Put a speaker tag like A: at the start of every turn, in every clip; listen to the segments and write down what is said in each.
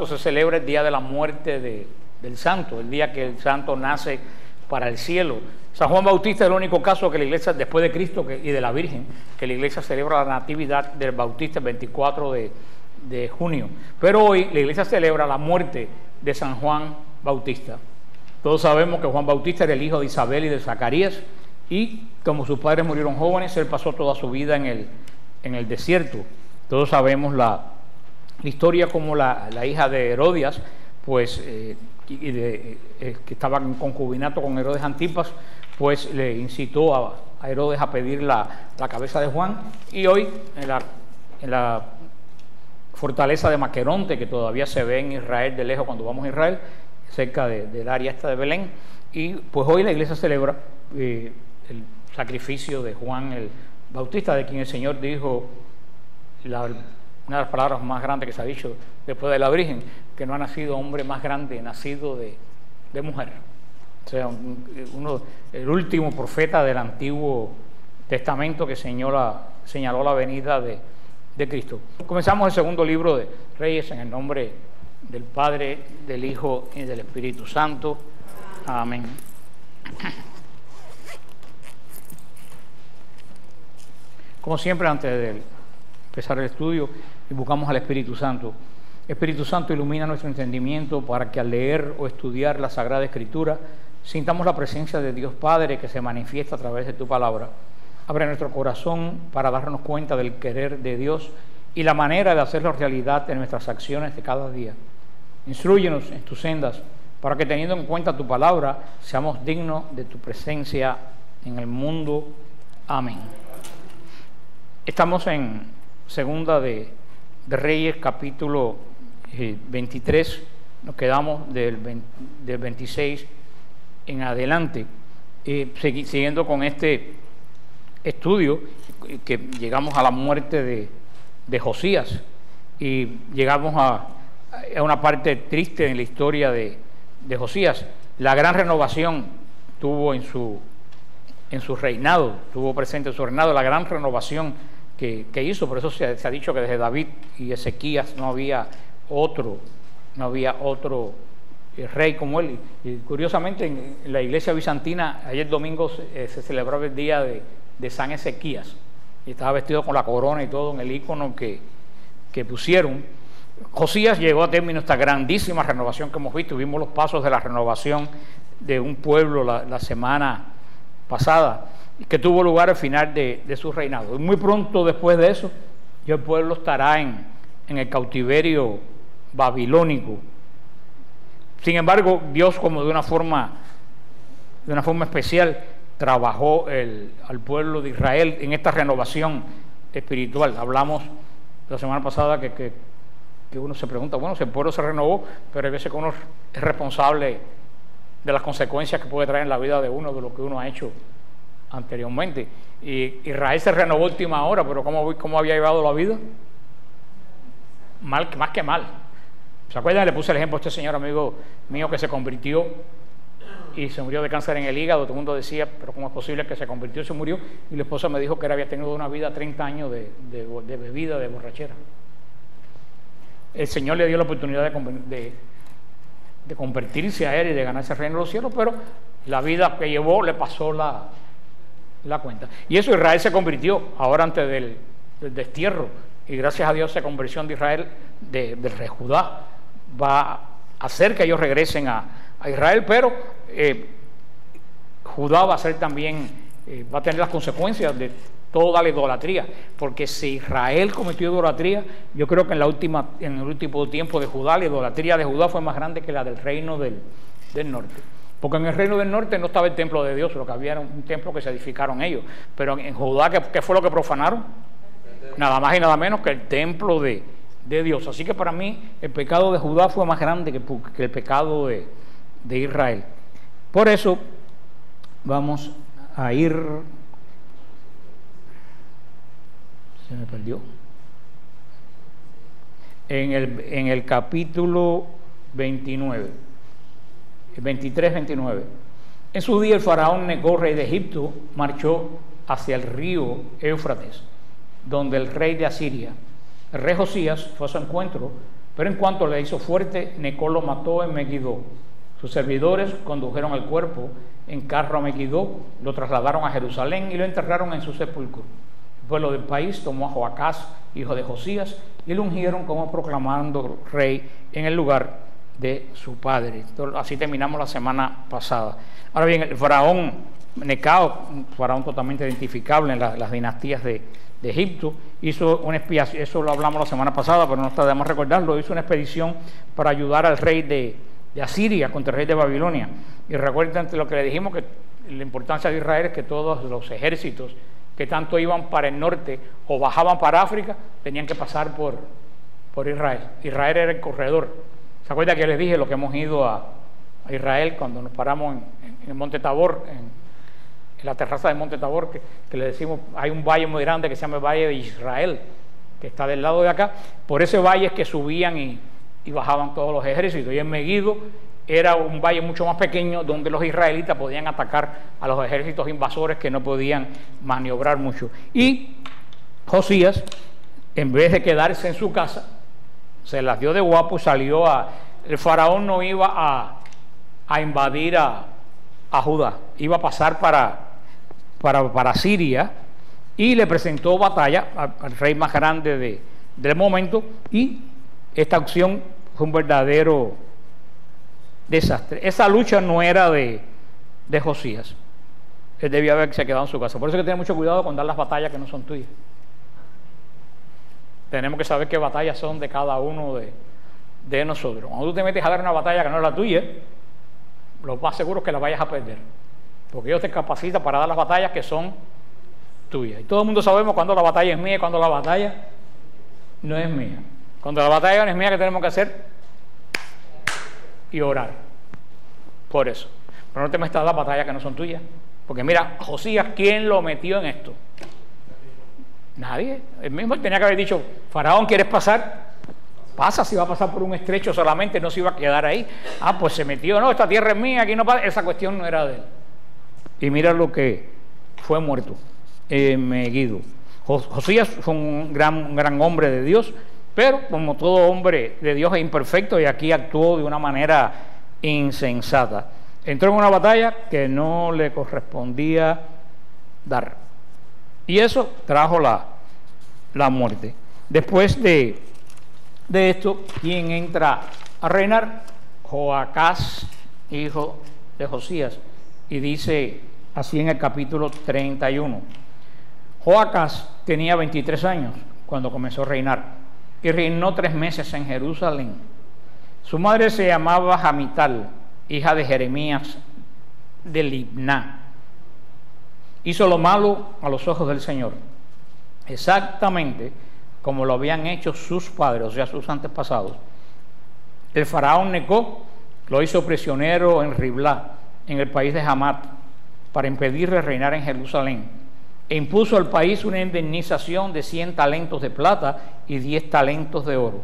A: Santo se celebra el día de la muerte del santo, el día que el santo nace para el cielo. San Juan Bautista es el único caso que la iglesia, después de Cristo y de la Virgen, que la iglesia celebra la natividad del Bautista el 24 de junio. Pero hoy la iglesia celebra la muerte de San Juan Bautista. Todos sabemos que Juan Bautista era el hijo de Isabel y de Zacarías, y como sus padres murieron jóvenes, él pasó toda su vida en el desierto. Todos sabemos la historia como la hija de Herodias, pues que estaba en concubinato con Herodes Antipas, pues le incitó a Herodes a pedir la cabeza de Juan. Y hoy en la fortaleza de Maqueronte, que todavía se ve en Israel de lejos cuando vamos a Israel, cerca del área esta de Belén, y pues hoy la iglesia celebra el sacrificio de Juan el Bautista, de quien el Señor dijo una de las palabras más grandes que se ha dicho después de la Virgen, que no ha nacido hombre más grande nacido de mujer. O sea, el último profeta del Antiguo Testamento que señaló la venida de Cristo. Comenzamos el segundo libro de Reyes en el nombre del Padre, del Hijo y del Espíritu Santo. Amén. Como siempre, antes de empezar el estudio, invocamos al Espíritu Santo. Espíritu Santo, ilumina nuestro entendimiento para que al leer o estudiar la Sagrada Escritura sintamos la presencia de Dios Padre que se manifiesta a través de tu palabra. Abre nuestro corazón para darnos cuenta del querer de Dios y la manera de hacerlo realidad en nuestras acciones de cada día. Instrúyenos en tus sendas para que, teniendo en cuenta tu palabra, seamos dignos de tu presencia en el mundo. Amén. Estamos en Segunda de Reyes, capítulo 23. Nos quedamos del 26 en adelante, siguiendo con este estudio, que llegamos a la muerte de Josías y llegamos a una parte triste en la historia de Josías. La gran renovación tuvo en su reinado, tuvo presente en su reinado la gran renovación que hizo. Por eso se ha dicho que desde David y Ezequías no había otro rey como él. Y curiosamente en la iglesia bizantina ayer domingo se celebraba el día de San Ezequías, y estaba vestido con la corona y todo en el icono que pusieron. Josías llegó a término esta grandísima renovación que hemos visto. Vimos los pasos de la renovación de un pueblo la semana pasada, que tuvo lugar al final de su reinado. Y muy pronto después de eso, ya el pueblo estará en el cautiverio babilónico. Sin embargo, Dios, como de una forma especial, trabajó al pueblo de Israel en esta renovación espiritual. Hablamos la semana pasada que uno se pregunta, bueno, si el pueblo se renovó, pero hay veces que uno es responsable de las consecuencias que puede traer en la vida de uno, de lo que uno ha hecho anteriormente. Y Israel se renovó a última hora, pero ¿cómo había llevado la vida? Más que mal. ¿Se acuerdan? Le puse el ejemplo a este señor amigo mío que se convirtió y se murió de cáncer en el hígado. Todo el mundo decía, pero ¿cómo es posible que se convirtió y se murió? Y la esposa me dijo que él había tenido una vida 30 años de bebida, de borrachera. El Señor le dio la oportunidad de convertirse a él y de ganarse el reino de los cielos, pero la vida que llevó le pasó la cuenta. Y eso, Israel se convirtió ahora antes del destierro, y gracias a Dios esa conversión de Israel, del rey Judá, va a hacer que ellos regresen a Israel, pero Judá va a ser también, va a tener las consecuencias de toda la idolatría, porque si Israel cometió idolatría, yo creo que en el último tiempo de Judá, la idolatría de Judá fue más grande que la del reino del norte. Porque en el reino del norte no estaba el templo de Dios, lo que había era un templo que se edificaron ellos. Pero en Judá, ¿qué fue lo que profanaron? Nada más y nada menos que el templo de Dios. Así que para mí el pecado de Judá fue más grande que el pecado de Israel. Por eso vamos a ir... Se me perdió. En el capítulo 29. 23-29. En su día el faraón Neco, rey de Egipto, marchó hacia el río Éufrates, donde el rey de Asiria, el rey Josías, fue a su encuentro, Pero en cuanto le hizo fuerte, Neco lo mató en Megiddo. Sus servidores condujeron el cuerpo en carro a Megiddo, lo trasladaron a Jerusalén y lo enterraron en su sepulcro. El pueblo del país tomó a Joacás, hijo de Josías, y lo ungieron como proclamando rey en el lugar de su padre. Entonces, así terminamos la semana pasada. Ahora bien, el faraón Necao, un faraón totalmente identificable en las dinastías de Egipto, hizo una expedición, eso lo hablamos la semana pasada, pero no está de más recordarlo, hizo una expedición para ayudar al rey de Asiria contra el rey de Babilonia. Y recuerden lo que le dijimos, que la importancia de Israel es que todos los ejércitos que tanto iban para el norte o bajaban para África, tenían que pasar por Israel. Israel era el corredor. ¿Se acuerdan que les dije lo que hemos ido a Israel cuando nos paramos en el Monte Tabor, en la terraza del Monte Tabor, que le decimos, hay un valle muy grande que se llama el Valle de Israel, que está del lado de acá? Por ese valle es que subían y bajaban todos los ejércitos, y en Megiddo era un valle mucho más pequeño donde los israelitas podían atacar a los ejércitos invasores que no podían maniobrar mucho. Y Josías, en vez de quedarse en su casa, se las dio de guapo y salió el faraón no iba a invadir a Judá, iba a pasar para Siria, y le presentó batalla al rey más grande del momento, y esta acción fue un verdadero desastre. Esa lucha no era de Josías, él debía haberse quedado en su casa. Por eso hay que tener mucho cuidado con dar las batallas que no son tuyas. Tenemos que saber qué batallas son de cada uno de nosotros. Cuando tú te metes a dar una batalla que no es la tuya, lo más seguro es que la vayas a perder, porque Dios te capacita para dar las batallas que son tuyas. Y todo el mundo sabemos cuando la batalla es mía y cuando la batalla no es mía. Cuando la batalla no es mía, ¿qué tenemos que hacer? Y orar por eso. Pero no te metas a dar batallas que no son tuyas, porque mira, Josías, ¿quién lo metió en esto? Nadie. Él mismo tenía que haber dicho: faraón, ¿quieres pasar? Pasa. Si va a pasar por un estrecho solamente, no se iba a quedar ahí. Ah, pues se metió, no, esta tierra es mía, aquí no pasa. Esa cuestión no era de él. Y mira lo que fue muerto en Megiddo. Josías fue un gran hombre de Dios, pero como todo hombre de Dios es imperfecto, y aquí actuó de una manera insensata. Entró en una batalla que no le correspondía dar, y eso trajo la muerte. Después de esto, ¿quién entra a reinar? Joacás, hijo de Josías, y dice así en el capítulo 31. Joacás tenía 23 años cuando comenzó a reinar, y reinó 3 meses en Jerusalén. Su madre se llamaba Jamital, hija de Jeremías de Libná. Hizo lo malo a los ojos del Señor, exactamente como lo habían hecho sus padres, o sea, sus antepasados. El faraón Neco lo hizo prisionero en Riblá, en el país de Hamat, para impedirle reinar en Jerusalén, e impuso al país una indemnización de 100 talentos de plata y 10 talentos de oro.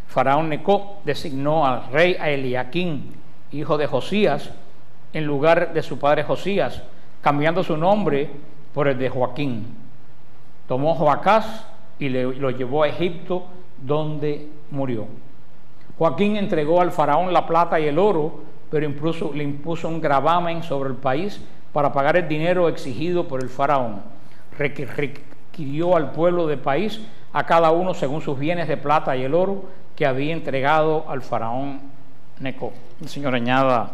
A: Faraón Neco designó al rey a Eliaquín, hijo de Josías, en lugar de su padre Josías, cambiando su nombre por el de Joaquín. Tomó Joacás y lo llevó a Egipto, donde murió. Joaquín entregó al faraón la plata y el oro, pero le impuso un gravamen sobre el país para pagar el dinero exigido por el faraón. Requirió al pueblo del país, a cada uno según sus bienes de plata y el oro que había entregado al faraón Neco. El Señor añada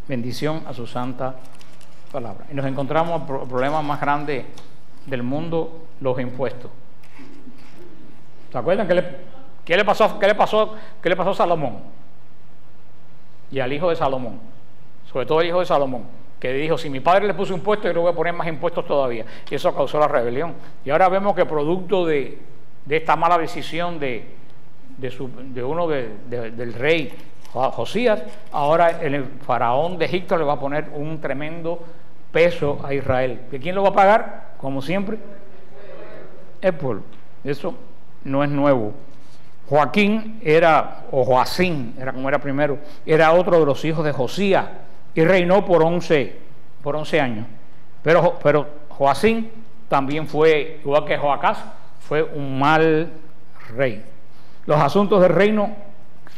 A: bendición a su santa palabra. Y nos encontramos el problema más grande del mundo: los impuestos. ¿Se acuerdan qué le pasó a Salomón y al hijo de Salomón? Sobre todo el hijo de Salomón, que dijo: si mi padre le puso impuestos, yo le voy a poner más impuestos todavía. Y eso causó la rebelión. Y ahora vemos que producto de esta mala decisión del rey Josías, ahora el faraón de Egipto le va a poner un tremendo peso a Israel. ¿Y quién lo va a pagar? Como siempre, el pueblo. Eso no es nuevo. Joaquín Joacín, era como era primero, era otro de los hijos de Josías, y reinó por 11 años. Pero Joacín también fue, igual que Joacás, fue un mal rey. Los asuntos del reino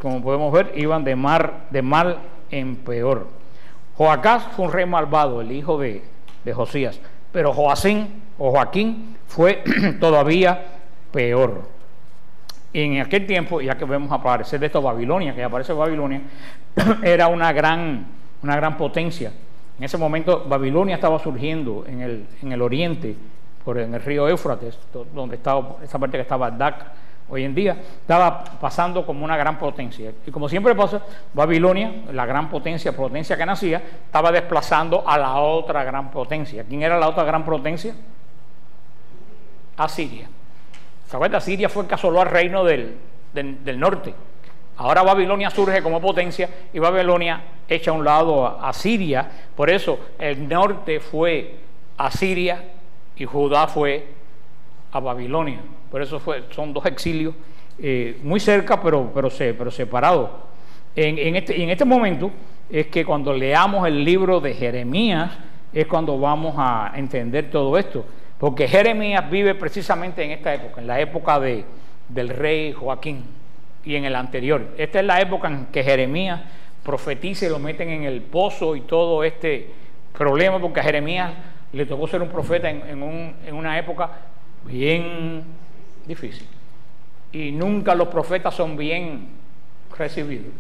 A: como podemos ver, iban de mal en peor. Joacás fue un rey malvado, el hijo de Josías, pero Joaquín fue todavía peor. Y en aquel tiempo, ya que vemos aparecer de esto Babilonia, que aparece Babilonia, era una gran potencia. En ese momento Babilonia estaba surgiendo en el oriente, en el río Éufrates, donde estaba esa parte que está Bagdad hoy en día, estaba pasando como una gran potencia. Y como siempre pasa, Babilonia, la gran potencia que nacía, estaba desplazando a la otra gran potencia. ¿Quién era la otra gran potencia? Asiria. ¿Se acuerdan? Asiria fue el que asoló al reino del norte. Ahora Babilonia surge como potencia y Babilonia echa a un lado a Siria. Por eso el norte fue a Siria y Judá fue a Babilonia. Por eso son dos exilios muy cerca, pero separados. En este momento es que cuando leamos el libro de Jeremías es cuando vamos a entender todo esto. Porque Jeremías vive precisamente en esta época, en la época del rey Joaquín y en el anterior. Esta es la época en que Jeremías profetiza y lo meten en el pozo y todo este problema, porque a Jeremías le tocó ser un profeta en una época bien difícil. Y nunca los profetas son bien recibidos,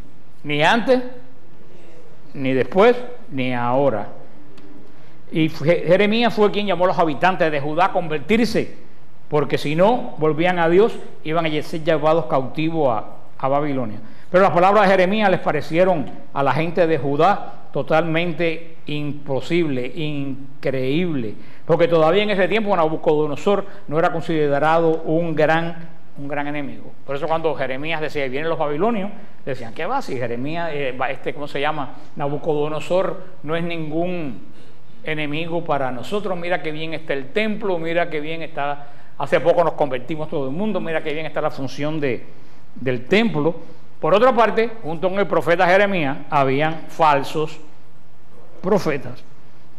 A: ni antes, ni después, ni ahora. Y Jeremías fue quien llamó a los habitantes de Judá a convertirse, porque si no volvían a Dios, iban a ser llevados cautivos a Babilonia. Pero las palabras de Jeremías les parecieron a la gente de Judá totalmente imposible, increíble, porque todavía en ese tiempo Nabucodonosor no era considerado un gran enemigo. Por eso cuando Jeremías decía, vienen los babilonios, decían, ¿qué va? Si Jeremías, ¿cómo se llama? Nabucodonosor no es ningún enemigo para nosotros. Mira qué bien está el templo, mira qué bien está, hace poco nos convertimos todo el mundo, mira qué bien está la función del templo. Por otra parte, junto con el profeta Jeremías, habían falsos profetas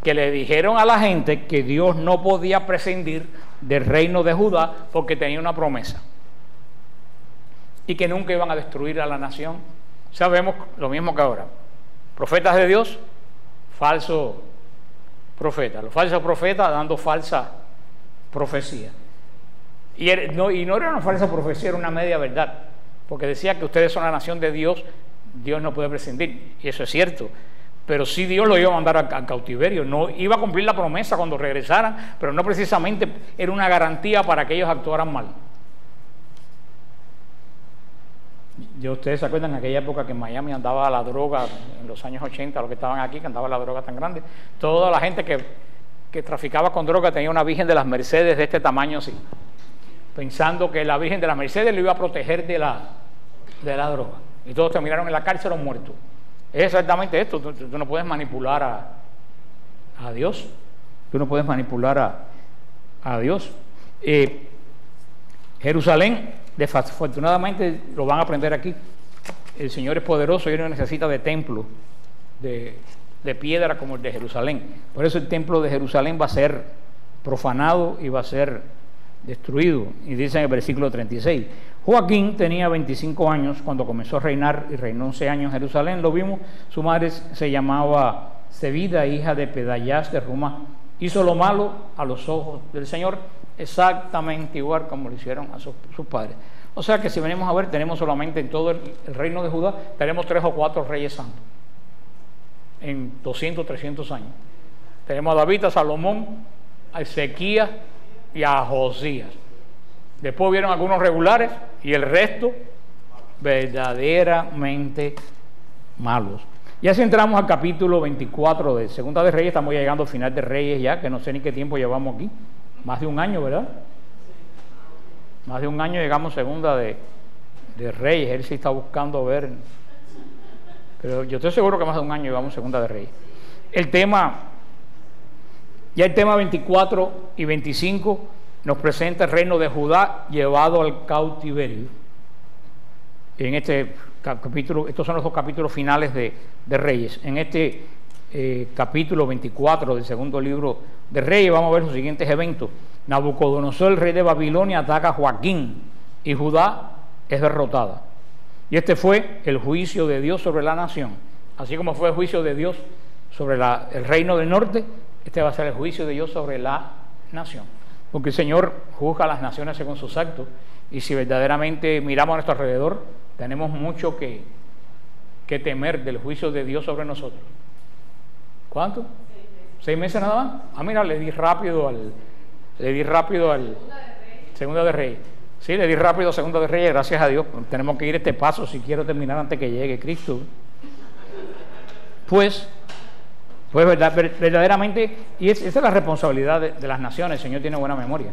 A: que le dijeron a la gente que Dios no podía prescindir del reino de Judá porque tenía una promesa y que nunca iban a destruir a la nación. Sabemos lo mismo que ahora. Profetas de Dios, falsos profetas. Los falsos profetas dando falsa profecía. Y no era una falsa profecía, era una media verdad. Porque decía que ustedes son la nación de Dios, Dios no puede prescindir. Y eso es cierto. Pero sí Dios lo iba a mandar al cautiverio. No iba a cumplir la promesa cuando regresaran, pero no precisamente era una garantía para que ellos actuaran mal. Ustedes se acuerdan en aquella época que en Miami andaba la droga, en los años 80, los que estaban aquí, que andaba la droga tan grande. Toda la gente que traficaba con droga tenía una Virgen de las Mercedes de este tamaño así, pensando que la Virgen de las Mercedes lo iba a proteger de la droga. Y todos terminaron en la cárcel o muertos. Es exactamente esto. Tú no puedes manipular a Dios. Tú no puedes manipular a Dios. Jerusalén, desafortunadamente, lo van a aprender aquí. El Señor es poderoso y Él no necesita de templo de piedra como el de Jerusalén. Por eso el templo de Jerusalén va a ser profanado y va a ser destruido. Y dice en el versículo 36, Joaquín tenía 25 años cuando comenzó a reinar y reinó 11 años en Jerusalén. Lo vimos, su madre se llamaba Zebida, hija de Pedayás de Rumá. Hizo lo malo a los ojos del Señor, exactamente igual como lo hicieron a sus padres. O sea que si venimos a ver, tenemos solamente en todo el reino de Judá, tenemos 3 o 4 reyes santos en 200, 300 años. Tenemos a David, a Salomón, a Ezequías y a Josías. Después vieron algunos regulares y el resto verdaderamente malos. Y así entramos al capítulo 24 de Segunda de Reyes. Estamos llegando al final de Reyes ya, que no sé ni qué tiempo llevamos aquí. Más de un año, ¿verdad? Más de un año llegamos a Segunda de Reyes. Él sí está buscando ver. Pero yo estoy seguro que más de un año llevamos Segunda de Reyes. El tema 24 y 25 nos presenta el reino de Judá llevado al cautiverio. En este capítulo, estos son los 2 capítulos finales de Reyes. En este capítulo 24 del segundo libro de Reyes vamos a ver los siguientes eventos. Nabucodonosor, el rey de Babilonia, ataca a Joaquín y Judá es derrotada. Y este fue el juicio de Dios sobre la nación. Así como fue el juicio de Dios sobre el reino del norte, este va a ser el juicio de Dios sobre la nación. Porque el Señor juzga a las naciones según sus actos, y si verdaderamente miramos a nuestro alrededor, tenemos mucho que temer del juicio de Dios sobre nosotros. ¿Cuánto? 6 meses nada más. Ah, mira, le di rápido al Segunda de Reyes. Sí, le di rápido a Segunda de Reyes, gracias a Dios. Tenemos que ir este paso si quiero terminar antes que llegue Cristo. Pues verdaderamente, y esa es la responsabilidad de las naciones. El Señor tiene buena memoria.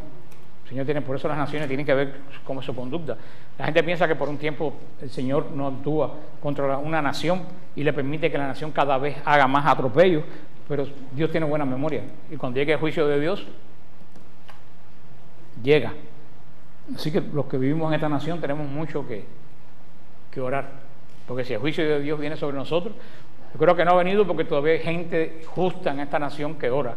A: El Señor tiene, por eso las naciones tienen que ver cómo es su conducta. La gente piensa que por un tiempo el Señor no actúa contra una nación y le permite que la nación cada vez haga más atropellos, pero Dios tiene buena memoria. Y cuando llegue el juicio de Dios, llega. Así que los que vivimos en esta nación tenemos mucho que orar, porque si el juicio de Dios viene sobre nosotros, yo creo que no ha venido porque todavía hay gente justa en esta nación que ora,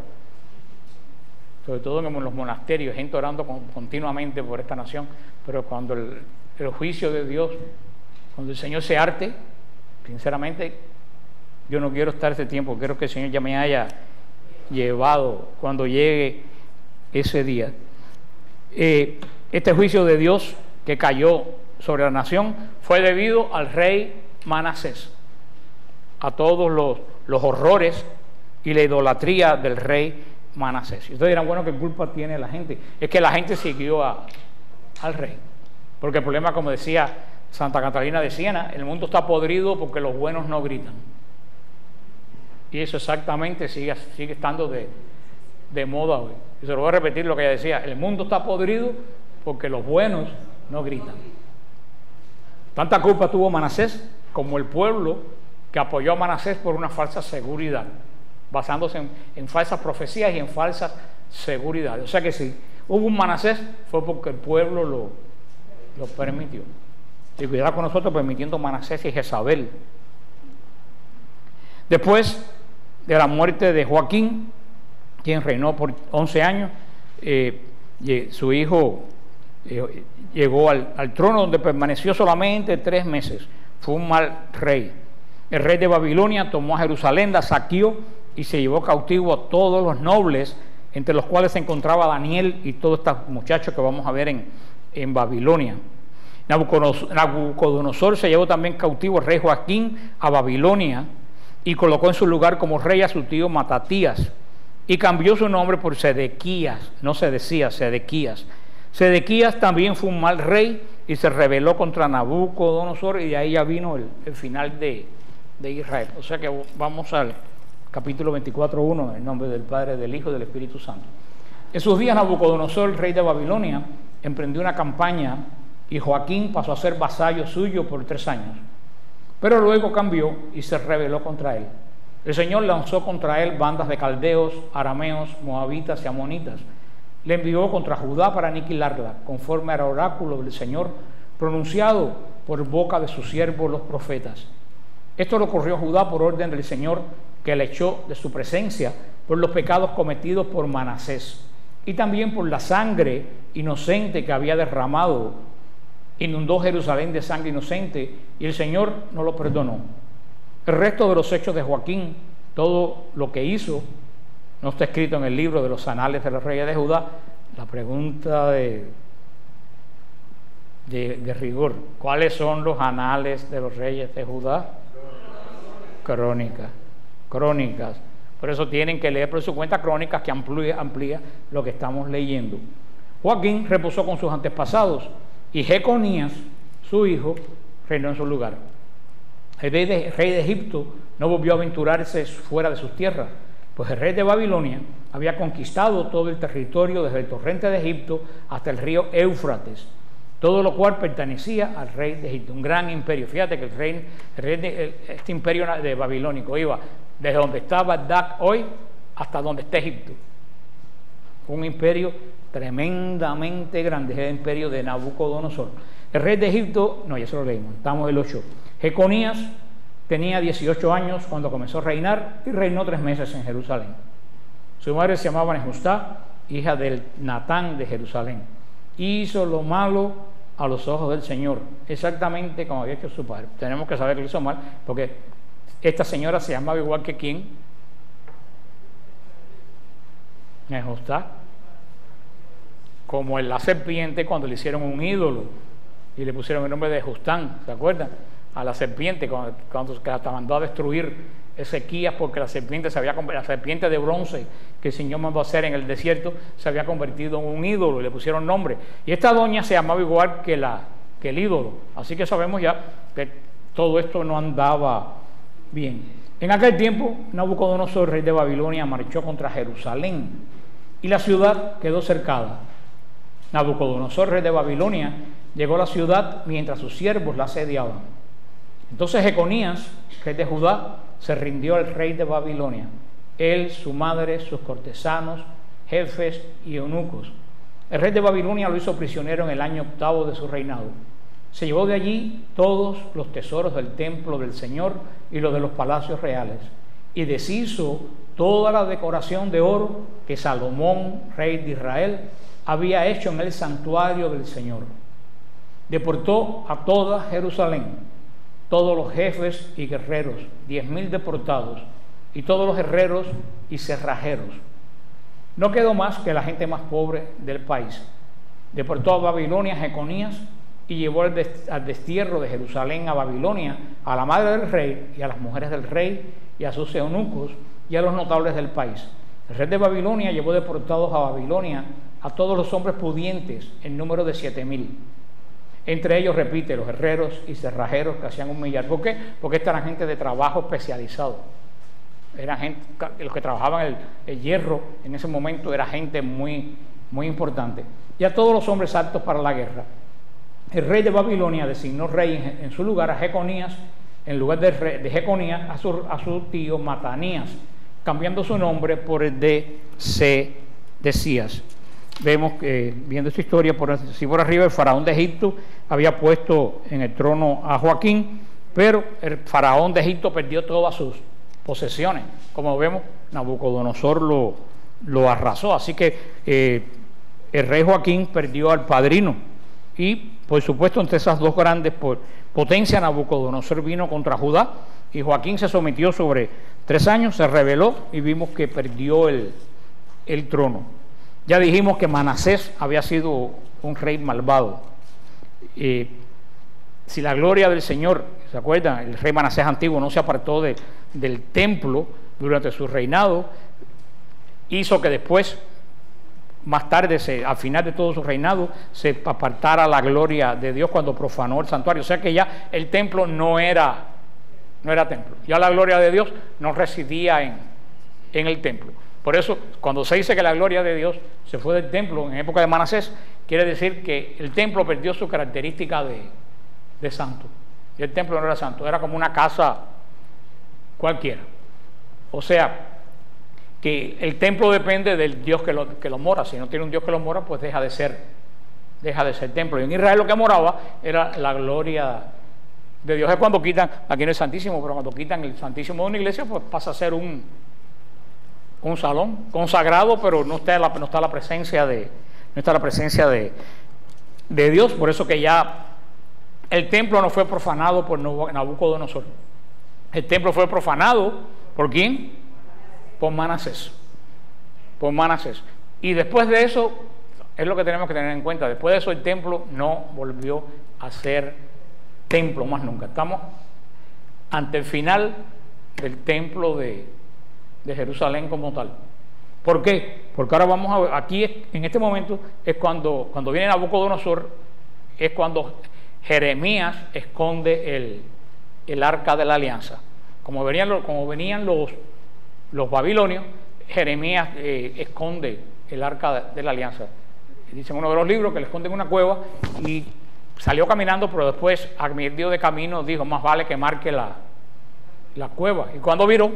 A: sobre todo en los monasterios, gente orando continuamente por esta nación. Pero cuando el juicio de Dios, cuando el Señor se harte, sinceramente yo no quiero estar ese tiempo, quiero que el Señor ya me haya llevado cuando llegue ese día. Este juicio de Dios que cayó sobre la nación fue debido al rey Manasés, a todos los horrores y la idolatría del rey Manasés. Y ustedes dirán, bueno, ¿qué culpa tiene la gente? Es que la gente siguió al rey, porque el problema, como decía Santa Catalina de Siena, el mundo está podrido porque los buenos no gritan. Y eso exactamente sigue estando de moda hoy. Y se lo voy a repetir lo que ella decía: el mundo está podrido porque los buenos no gritan. Tanta culpa tuvo Manasés como el pueblo que apoyó a Manasés por una falsa seguridad, basándose en falsas profecías y en falsas seguridades. O sea que si hubo un Manasés fue porque el pueblo lo permitió. Y cuidado con nosotros permitiendo Manasés y Jezabel. Después de la muerte de Joaquín, quien reinó por 11 años, su hijo llegó al trono, donde permaneció solamente 3 meses. Fue un mal rey. El rey de Babilonia tomó a Jerusalén, la saqueó y se llevó cautivo a todos los nobles, entre los cuales se encontraba Daniel y todos estos muchachos que vamos a ver en Babilonia. Nabucodonosor se llevó también cautivo al rey Joaquín a Babilonia y colocó en su lugar como rey a su tío Matatías, y cambió su nombre por Sedequías. No se decía Sedequías. Sedequías también fue un mal rey y se rebeló contra Nabucodonosor, y de ahí ya vino el final de Israel. O sea que vamos al capítulo 24:1, en el nombre del Padre, del Hijo y del Espíritu Santo. En sus días Nabucodonosor, el rey de Babilonia, emprendió una campaña y Joaquín pasó a ser vasallo suyo por 3 años. Pero luego cambió y se rebeló contra él. El Señor lanzó contra él bandas de caldeos, arameos, moabitas y amonitas. Le envió contra Judá para aniquilarla, conforme al oráculo del Señor pronunciado por boca de sus siervos los profetas. Esto lo ocurrió a Judá por orden del Señor, que le echó de su presencia por los pecados cometidos por Manasés, y también por la sangre inocente que había derramado. Inundó Jerusalén de sangre inocente, y el Señor no lo perdonó. El resto de los hechos de Joaquín, todo lo que hizo, no está escrito en el libro de los anales de los reyes de Judá. La pregunta de rigor: ¿cuáles son los anales de los reyes de Judá? Crónicas. Por eso tienen que leer por su cuenta Crónicas, que amplía lo que estamos leyendo. Joaquín reposó con sus antepasados, y Jeconías, su hijo, reinó en su lugar. El rey de Egipto no volvió a aventurarse fuera de sus tierras, pues el rey de Babilonia había conquistado todo el territorio desde el torrente de Egipto hasta el río Éufrates, todo lo cual pertenecía al rey de Egipto, un gran imperio. Fíjate que este imperio de babilónico iba desde donde está Bagdad hoy hasta donde está Egipto. Un imperio tremendamente grande, es el imperio de Nabucodonosor. El rey de Egipto, no, ya se lo leímos, estamos en el 8. Jeconías tenía 18 años cuando comenzó a reinar y reinó 3 meses en Jerusalén. Su madre se llamaba Nehustá, hija del Natán de Jerusalén. Hizo lo malo a los ojos del Señor, exactamente como había hecho su padre. Tenemos que saber que lo hizo mal, porque esta señora se llamaba igual que ¿quién? Nehostá. Como en la serpiente cuando le hicieron un ídolo y le pusieron el nombre de Justán, ¿se acuerdan? A la serpiente cuando hasta mandó a destruir Ezequías, porque la serpiente la serpiente de bronce que el Señor mandó a hacer en el desierto se había convertido en un ídolo y le pusieron nombre. Y esta doña se llamaba igual que el ídolo. Así que sabemos ya que todo esto no andaba bien. En aquel tiempo, Nabucodonosor, rey de Babilonia, marchó contra Jerusalén y la ciudad quedó cercada. Nabucodonosor, rey de Babilonia, llegó a la ciudad mientras sus siervos la asediaban. Entonces Jeconías, rey de Judá, se rindió al rey de Babilonia, él, su madre, sus cortesanos, jefes y eunucos. El rey de Babilonia lo hizo prisionero en el año 8º de su reinado. Se llevó de allí todos los tesoros del templo del Señor y los de los palacios reales, y deshizo toda la decoración de oro que Salomón, rey de Israel, había hecho en el santuario del Señor. Deportó a toda Jerusalén, todos los jefes y guerreros, 10,000 deportados, y todos los herreros y cerrajeros. No quedó más que la gente más pobre del país. Deportó a Babilonia a Jeconías y llevó al destierro de Jerusalén a Babilonia a la madre del rey y a las mujeres del rey y a sus eunucos y a los notables del país. El rey de Babilonia llevó deportados a Babilonia a todos los hombres pudientes, en número de 7,000. Entre ellos, repite, los herreros y cerrajeros que hacían un millar. ¿Por qué? Porque esta era gente de trabajo especializado. Era gente, los que trabajaban el hierro en ese momento era gente muy, muy importante. Y a todos los hombres aptos para la guerra. El rey de Babilonia designó rey en su lugar a Jeconías, en lugar de Jeconías, a su tío Matanías, cambiando su nombre por el de Sedecías. Vemos que, viendo esta historia, por arriba, el faraón de Egipto había puesto en el trono a Joaquín, pero el faraón de Egipto perdió todas sus posesiones. Como vemos, Nabucodonosor lo arrasó. Así que el rey Joaquín perdió al padrino. Y, por supuesto, entre esas dos grandes potencias, Nabucodonosor vino contra Judá, y Joaquín se sometió sobre 3 años, se rebeló y vimos que perdió el trono. Ya dijimos que Manasés había sido un rey malvado. Si la gloria del Señor, ¿se acuerdan? El rey Manasés antiguo no se apartó del templo durante su reinado, hizo que después, más tarde, al final de todo su reinado, se apartara la gloria de Dios cuando profanó el santuario. O sea que ya el templo no era templo. Ya la gloria de Dios no residía en el templo. Por eso, cuando se dice que la gloria de Dios se fue del templo en época de Manasés, quiere decir que el templo perdió su característica de santo. Y el templo no era santo, era como una casa cualquiera. O sea, que el templo depende del Dios que lo mora. Si no tiene un Dios que lo mora, pues deja de ser templo. Y en Israel lo que moraba era la gloria de Dios. Es cuando quitan, aquí en el Santísimo, pero cuando quitan el Santísimo de una iglesia, pues pasa a ser un salón consagrado, pero no está la presencia de Dios. Por eso que ya el templo no fue profanado por Nabucodonosor. El templo fue profanado ¿por quién? Por Manasés. Y después de eso, es lo que tenemos que tener en cuenta, después de eso el templo no volvió a ser templo más nunca. Estamos ante el final del templo de Jerusalén como tal. ¿Por qué? Porque ahora vamos a ver, aquí en este momento es cuando viene Nabucodonosor, es cuando Jeremías esconde el arca de la alianza. Como venían los babilonios, Jeremías esconde el arca de la alianza. Dice en uno de los libros que le esconde en una cueva y salió caminando, pero después, a medio de camino, dijo, más vale que marque la cueva. Y cuando viró,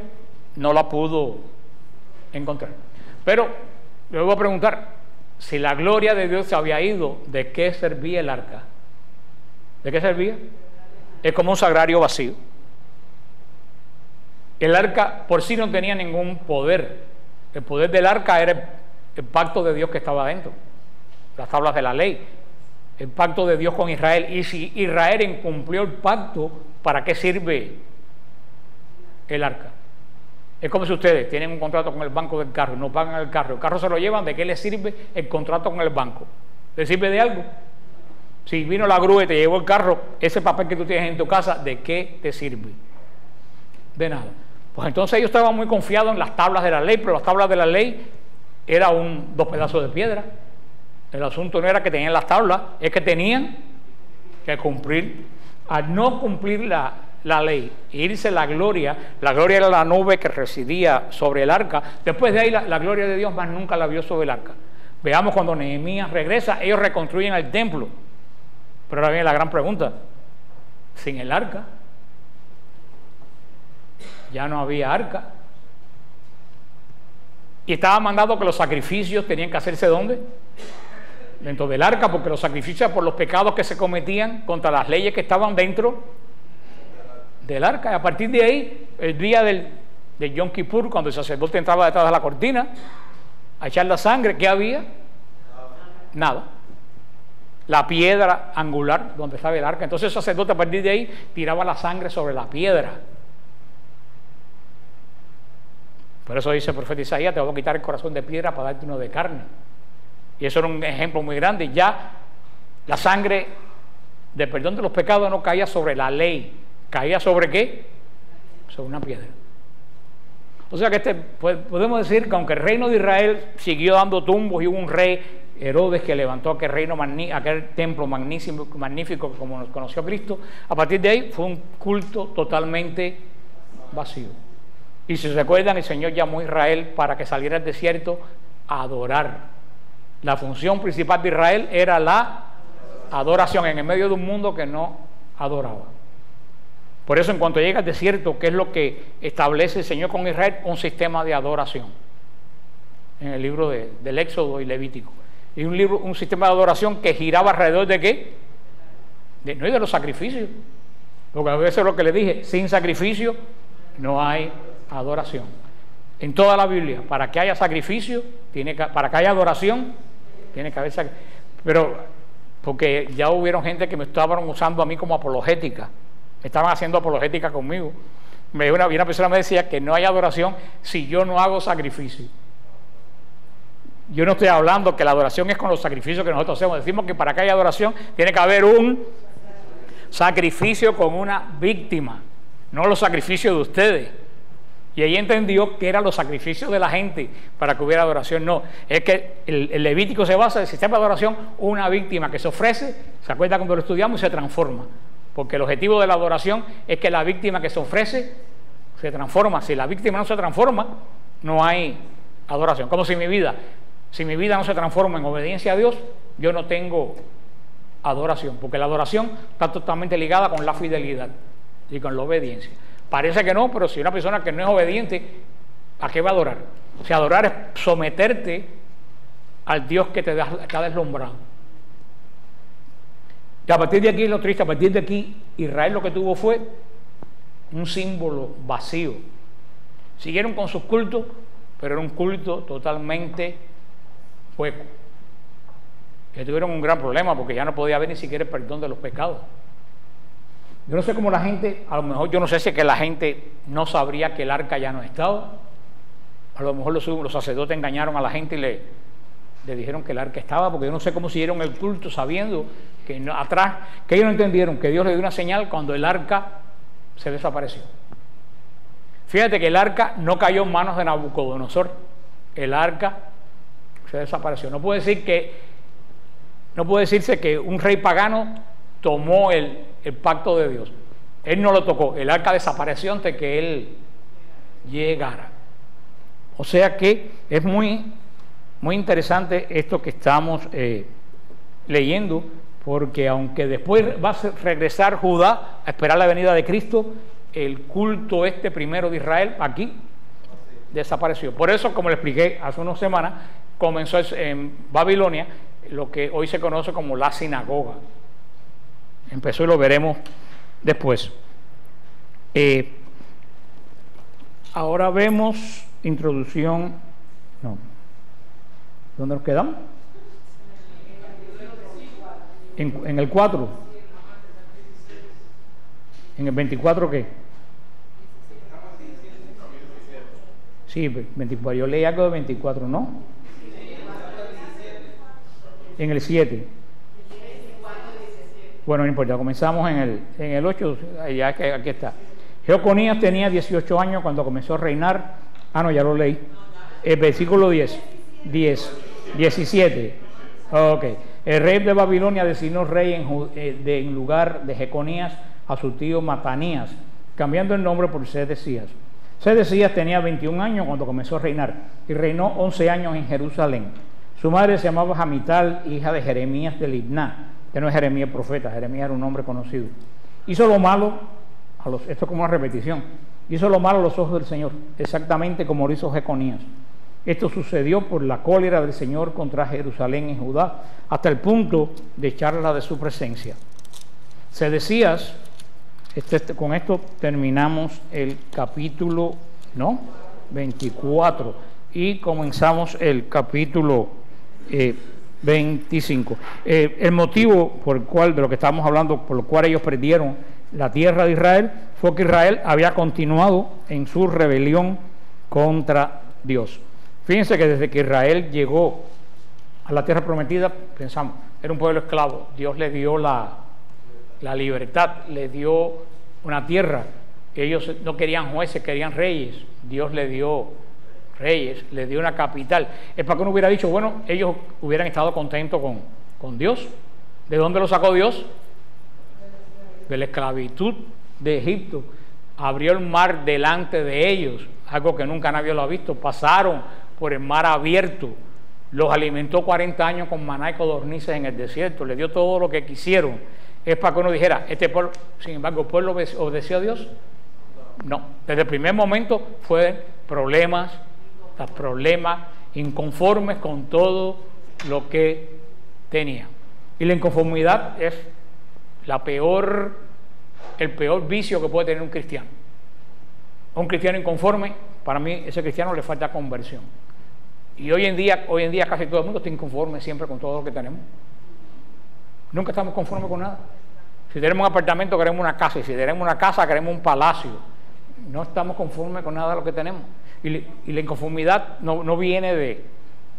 A: no la pudo encontrar. Pero le voy a preguntar, si la gloria de Dios se había ido, ¿de qué servía el arca? ¿De qué servía? Es como un sagrario vacío. El arca por sí no tenía ningún poder. El poder del arca era el pacto de Dios que estaba adentro, las tablas de la ley. el pacto de Dios con Israel. Y si Israel incumplió el pacto, ¿para qué sirve el arca? Es como si ustedes tienen un contrato con el banco del carro, no pagan el carro se lo llevan, ¿de qué les sirve el contrato con el banco? ¿Le sirve de algo? Si vino la grúa y te llevó el carro, ese papel que tú tienes en tu casa, ¿de qué te sirve? De nada. Pues entonces ellos estaban muy confiados en las tablas de la ley, pero las tablas de la ley eran dos pedazos de piedra. El asunto no era que tenían las tablas, es que tenían que cumplir. Al no cumplir la ley, irse la gloria era la nube que residía sobre el arca. Después de ahí la gloria de Dios más nunca la vio sobre el arca. Veamos cuando Nehemías regresa, ellos reconstruyen el templo. Pero ahora viene la gran pregunta: sin el arca, ya no había arca. Y estaba mandado que los sacrificios tenían que hacerse ¿dónde? Dentro del arca, porque los sacrificios por los pecados que se cometían contra las leyes que estaban dentro del arca. Y a partir de ahí, el día de Yom Kippur, cuando el sacerdote entraba detrás de la cortina a echar la sangre, ¿qué había? Nada. La piedra angular donde estaba el arca. Entonces el sacerdote a partir de ahí tiraba la sangre sobre la piedra. Por eso dice el profeta Isaías: te voy a quitar el corazón de piedra para darte uno de carne. Y eso era un ejemplo muy grande. Ya la sangre de perdón de los pecados no caía sobre la ley. ¿Caía sobre qué? Sobre una piedra. O sea que podemos decir que aunque el reino de Israel siguió dando tumbos y hubo un rey Herodes que levantó aquel templo magnífico como nos conoció Cristo, a partir de ahí fue un culto totalmente vacío. Y si se recuerdan, el Señor llamó a Israel para que saliera al desierto a adorar. La función principal de Israel era la adoración en el medio de un mundo que no adoraba. Por eso en cuanto llega al desierto, ¿qué es lo que establece el Señor con Israel? Un sistema de adoración. En el libro del Éxodo y Levítico. Y un sistema de adoración que giraba alrededor de ¿qué? No de los sacrificios. Porque a veces lo que le dije, sin sacrificio no hay adoración. En toda la Biblia, para que haya sacrificio, para que haya adoración, tiene que haber sacrificio. Pero, porque ya hubieron gente que me estaban usando a mí como apologética. Me estaban haciendo apologética conmigo. Una persona me decía que no hay adoración si yo no hago sacrificio. Yo no estoy hablando que la adoración es con los sacrificios que nosotros hacemos. Decimos que para que haya adoración tiene que haber un sacrificio con una víctima, no los sacrificios de ustedes. Y ahí entendió que eran los sacrificios de la gente para que hubiera adoración. No, es que el Levítico se basa en el sistema de adoración, una víctima que se ofrece, se acuerda cuando lo estudiamos, y se transforma. Porque el objetivo de la adoración es que la víctima que se ofrece se transforma. Si la víctima no se transforma, no hay adoración. Como si mi vida no se transforma en obediencia a Dios, yo no tengo adoración. Porque la adoración está totalmente ligada con la fidelidad y con la obediencia. Parece que no, pero si una persona que no es obediente, ¿a qué va a adorar? O sea, adorar es someterte al Dios que te ha deslumbrado. Y a partir de aquí es lo triste, a partir de aquí Israel lo que tuvo fue un símbolo vacío. Siguieron con sus cultos, pero era un culto totalmente hueco. Que tuvieron un gran problema porque ya no podía haber ni siquiera el perdón de los pecados. Yo no sé cómo la gente, a lo mejor yo no sé si es que la gente no sabría que el arca ya no estaba. A lo mejor los sacerdotes engañaron a la gente y le dijeron que el arca estaba, porque yo no sé cómo siguieron el culto sabiendo que atrás, que ellos no entendieron que Dios les dio una señal cuando el arca se desapareció. Fíjate que el arca no cayó en manos de Nabucodonosor, el arca se desapareció. No puede decirse que un rey pagano tomó el pacto de Dios. Él no lo tocó, el arca desapareció antes que él llegara. O sea que es muy interesante esto que estamos leyendo, porque aunque después va a regresar Judá a esperar la venida de Cristo, el culto primero de Israel aquí desapareció. Por eso, como le expliqué hace unas semanas, comenzó en Babilonia lo que hoy se conoce como la sinagoga. Empezó y lo veremos después. Ahora vemos introducción. No. ¿Dónde nos quedamos? En el 4. ¿En el 24 qué? Sí, 24. Yo leí algo de 24, ¿no? En el 7. Bueno, no importa, comenzamos en el 8, ya que aquí está. Jeconías tenía 18 años cuando comenzó a reinar. Ah, no, ya lo leí. El versículo 17. Ok. El rey de Babilonia designó rey en lugar de Jeconías a su tío Matanías, cambiando el nombre por Sedecías. Sedecías tenía 21 años cuando comenzó a reinar y reinó 11 años en Jerusalén. Su madre se llamaba Jamital, hija de Jeremías de Libná, que no es Jeremías profeta, Jeremías era un hombre conocido. Hizo lo malo, esto es como una repetición, hizo lo malo a los ojos del Señor, exactamente como lo hizo Jeconías. Esto sucedió por la cólera del Señor contra Jerusalén y Judá, hasta el punto de echarla de su presencia. Sedecías, con esto terminamos el capítulo 24 y comenzamos el capítulo 25. El motivo por el cual, de lo que estamos hablando, por el cual ellos perdieron la tierra de Israel, fue que Israel había continuado en su rebelión contra Dios. Fíjense que desde que Israel llegó a la tierra prometida, pensamos, era un pueblo esclavo. Dios le dio la libertad, le dio una tierra. Ellos no querían jueces, querían reyes. Dios le dio reyes, le dio una capital. Es para que uno hubiera dicho, bueno, ellos hubieran estado contentos con Dios. ¿De dónde lo sacó Dios? De la esclavitud de Egipto. Abrió el mar delante de ellos, algo que nunca nadie lo ha visto. Pasaron por el mar abierto, los alimentó 40 años con maná y codornices en el desierto, le dio todo lo que quisieron. Es para que uno dijera, este pueblo, sin embargo, ¿el pueblo obedeció a Dios? No, desde el primer momento fue problemas, inconformes con todo lo que tenía. Y la inconformidad es el peor vicio que puede tener un cristiano. Un cristiano inconforme, para mí ese cristiano le falta conversión. Y hoy en día casi todo el mundo está inconforme siempre con todo lo que tenemos. Nunca estamos conformes con nada. Si tenemos un apartamento queremos una casa, y si tenemos una casa queremos un palacio. No estamos conformes con nada de lo que tenemos. Y la inconformidad no viene de...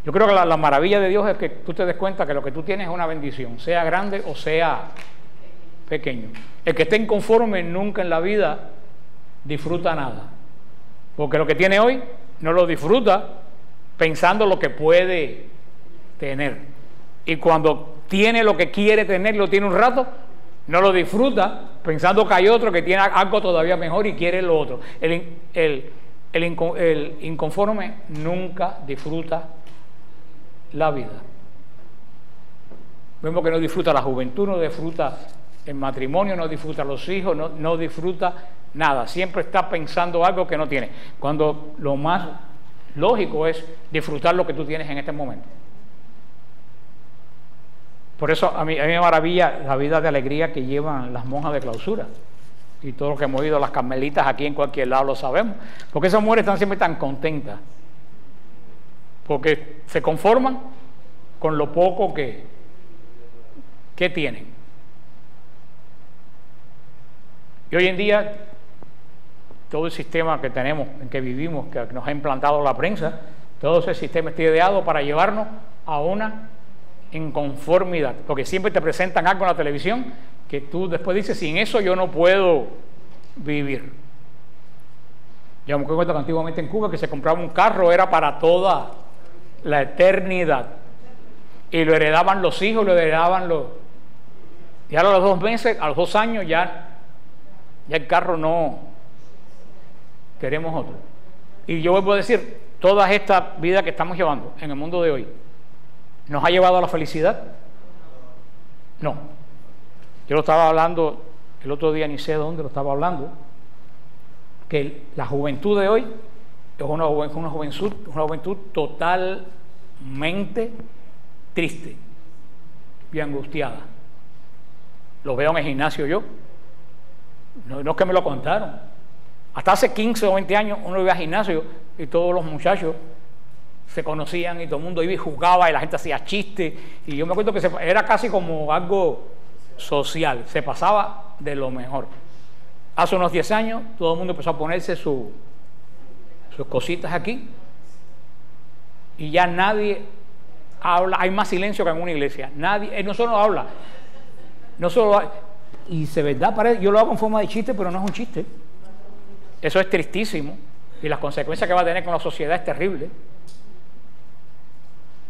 A: Yo creo que la maravilla de Dios es que tú te des cuenta que lo que tú tienes es una bendición, sea grande o sea pequeño. El que esté inconforme nunca en la vida disfruta nada, porque lo que tiene hoy no lo disfruta pensando lo que puede tener, y cuando tiene lo que quiere tener, lo tiene un rato, no lo disfruta pensando que hay otro que tiene algo todavía mejor y quiere lo otro. El inconforme nunca disfruta la vida. Vemos que no disfruta la juventud, no disfruta el matrimonio, no disfruta los hijos, no disfruta nada. Siempre está pensando algo que no tiene, cuando lo más lógico es disfrutar lo que tú tienes en este momento. Por eso a mí me maravilla la vida de alegría que llevan las monjas de clausura, y todo lo que hemos oído las carmelitas aquí en cualquier lado lo sabemos, porque esas mujeres están siempre tan contentas, porque se conforman con lo poco que tienen. Y hoy en día todo el sistema que tenemos, en que vivimos, que nos ha implantado la prensa, todo ese sistema está ideado para llevarnos a una inconformidad, porque siempre te presentan algo en la televisión que tú después dices, sin eso yo no puedo vivir. Yo me acuerdo que antiguamente en Cuba que se compraba un carro, era para toda la eternidad, y lo heredaban los hijos, lo heredaban y ahora a los 2 meses, a los 2 años ya el carro no, queremos otro. Y yo vuelvo a decir, toda esta vida que estamos llevando en el mundo de hoy, ¿nos ha llevado a la felicidad? No. Yo lo estaba hablando el otro día, ni sé dónde lo estaba hablando, que la juventud de hoy es una juventud totalmente triste y angustiada. Lo veo en el gimnasio yo. No es que me lo contaron. Hasta hace 15 o 20 años uno iba al gimnasio y todos los muchachos se conocían y todo el mundo iba y jugaba y la gente hacía chistes. Y yo me acuerdo que era casi como algo social, se pasaba de lo mejor. Hace unos 10 años todo el mundo empezó a ponerse sus cositas aquí y ya nadie habla, hay más silencio que en una iglesia. Nadie, no solo habla, no solo y de verdad parece, yo lo hago en forma de chiste, pero no es un chiste. Eso es tristísimo y las consecuencias que va a tener con la sociedad es terrible.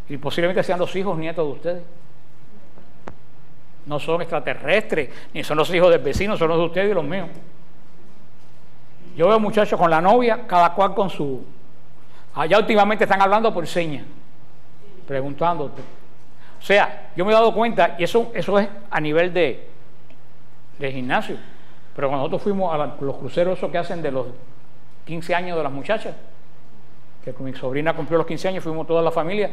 A: Y posiblemente sean los hijos nietos de ustedes. No son extraterrestres, ni son los hijos del vecino, son los de ustedes y los míos. Yo veo muchachos con la novia, cada cual con su... Allá últimamente están hablando por señas, preguntándote. O sea, yo me he dado cuenta, y eso es a nivel de gimnasio, pero cuando nosotros fuimos a los cruceros esos que hacen de los 15 años de las muchachas, que con mi sobrina cumplió los 15 años, fuimos toda la familia,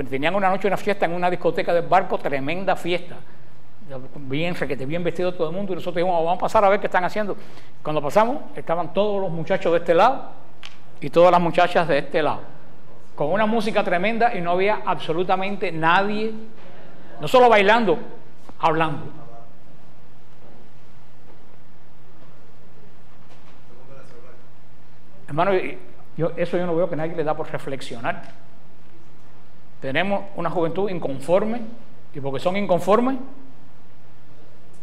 A: tenían una noche una fiesta en una discoteca del barco, tremenda fiesta, bien requete, bien vestido todo el mundo, y nosotros dijimos, vamos a pasar a ver qué están haciendo. Cuando pasamos, estaban todos los muchachos de este lado y todas las muchachas de este lado, con una música tremenda y no había absolutamente nadie, no solo bailando, hablando. Hermano, eso yo no veo que nadie le da por reflexionar. Tenemos una juventud inconforme y porque son inconformes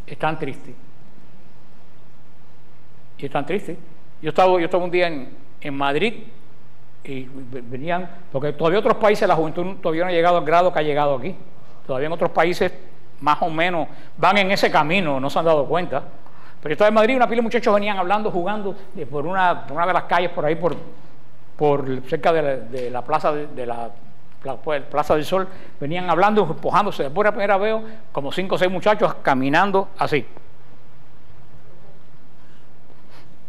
A: están tristes. Y están tristes. Yo estaba un día en Madrid y venían, porque todavía otros países la juventud todavía no ha llegado al grado que ha llegado aquí. Todavía en otros países más o menos van en ese camino, no se han dado cuenta. Pero yo estaba en Madrid y una pila de muchachos venían hablando, jugando por una de las calles por ahí, por cerca de la plaza Plaza del Sol, venían hablando, empujándose. Después la primera veo como 5 o 6 muchachos caminando así.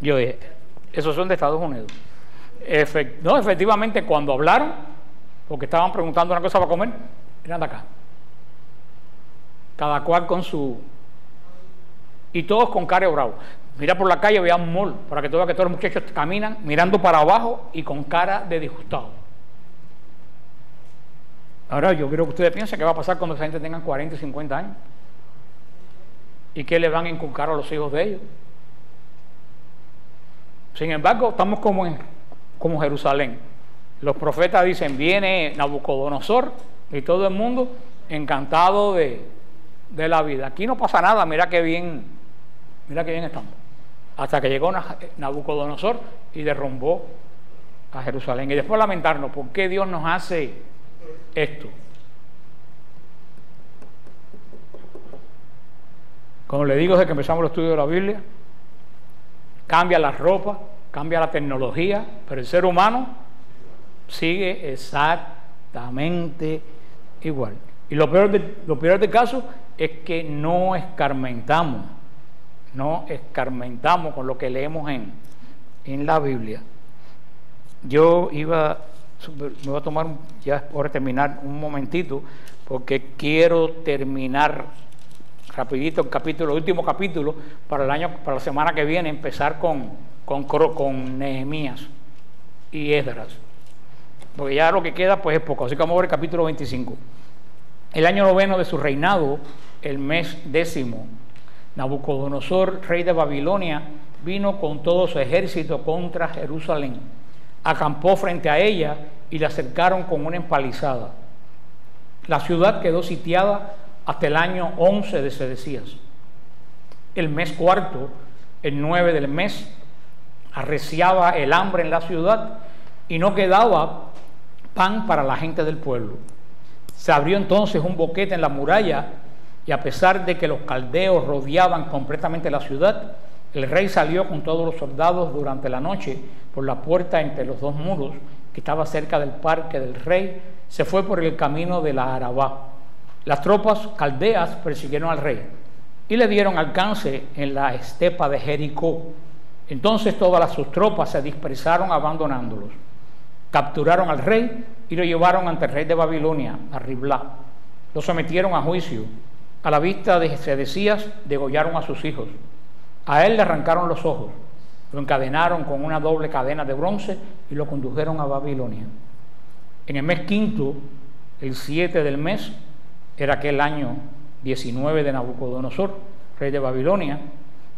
A: Yo dije, esos son de Estados Unidos. No, efectivamente, cuando hablaron, porque estaban preguntando una cosa para comer, eran de acá. Cada cual con su... Y todos con cara de bravo. Mira por la calle, veía un mall, para que tú veas que todos los muchachos caminan mirando para abajo y con cara de disgustado. Ahora yo quiero que ustedes piensen qué va a pasar cuando esa gente tenga 40 y 50 años. ¿Y qué le van a inculcar a los hijos de ellos? Sin embargo, estamos como Jerusalén. Los profetas dicen, viene Nabucodonosor y todo el mundo encantado de la vida. Aquí no pasa nada, mira qué bien estamos. Hasta que llegó Nabucodonosor y derrumbó a Jerusalén. Y después lamentarnos, ¿por qué Dios nos hace esto? Como le digo desde que empezamos el estudio de la Biblia, cambia la ropa, cambia la tecnología, pero el ser humano sigue exactamente igual. Y lo peor del caso es que no escarmentamos con lo que leemos en la Biblia. Me voy a tomar, ya por terminar, un momentito, porque quiero terminar rapidito el último capítulo para la semana que viene, empezar con Nehemías y Esdras, porque ya lo que queda pues es poco, así que vamos a ver el capítulo 25. El año 9 de su reinado, el mes 10, Nabucodonosor, rey de Babilonia, vino con todo su ejército contra Jerusalén. Acampó frente a ella y la cercaron con una empalizada. La ciudad quedó sitiada hasta el año 11 de Sedecías. El mes 4, el 9 del mes, arreciaba el hambre en la ciudad y no quedaba pan para la gente del pueblo. Se abrió entonces un boquete en la muralla y a pesar de que los caldeos rodeaban completamente la ciudad, el rey salió con todos los soldados durante la noche por la puerta entre los 2 muros que estaba cerca del parque del rey. Se fue por el camino de la Arabá. Las tropas caldeas persiguieron al rey y le dieron alcance en la estepa de Jericó. Entonces todas sus tropas se dispersaron abandonándolos. Capturaron al rey y lo llevaron ante el rey de Babilonia, a Riblá. Lo sometieron a juicio. A la vista de Sedecías degollaron a sus hijos. A él le arrancaron los ojos. Lo encadenaron con una doble cadena de bronce y lo condujeron a Babilonia. En el mes quinto, el 7 del mes, era aquel año 19 de Nabucodonosor, rey de Babilonia,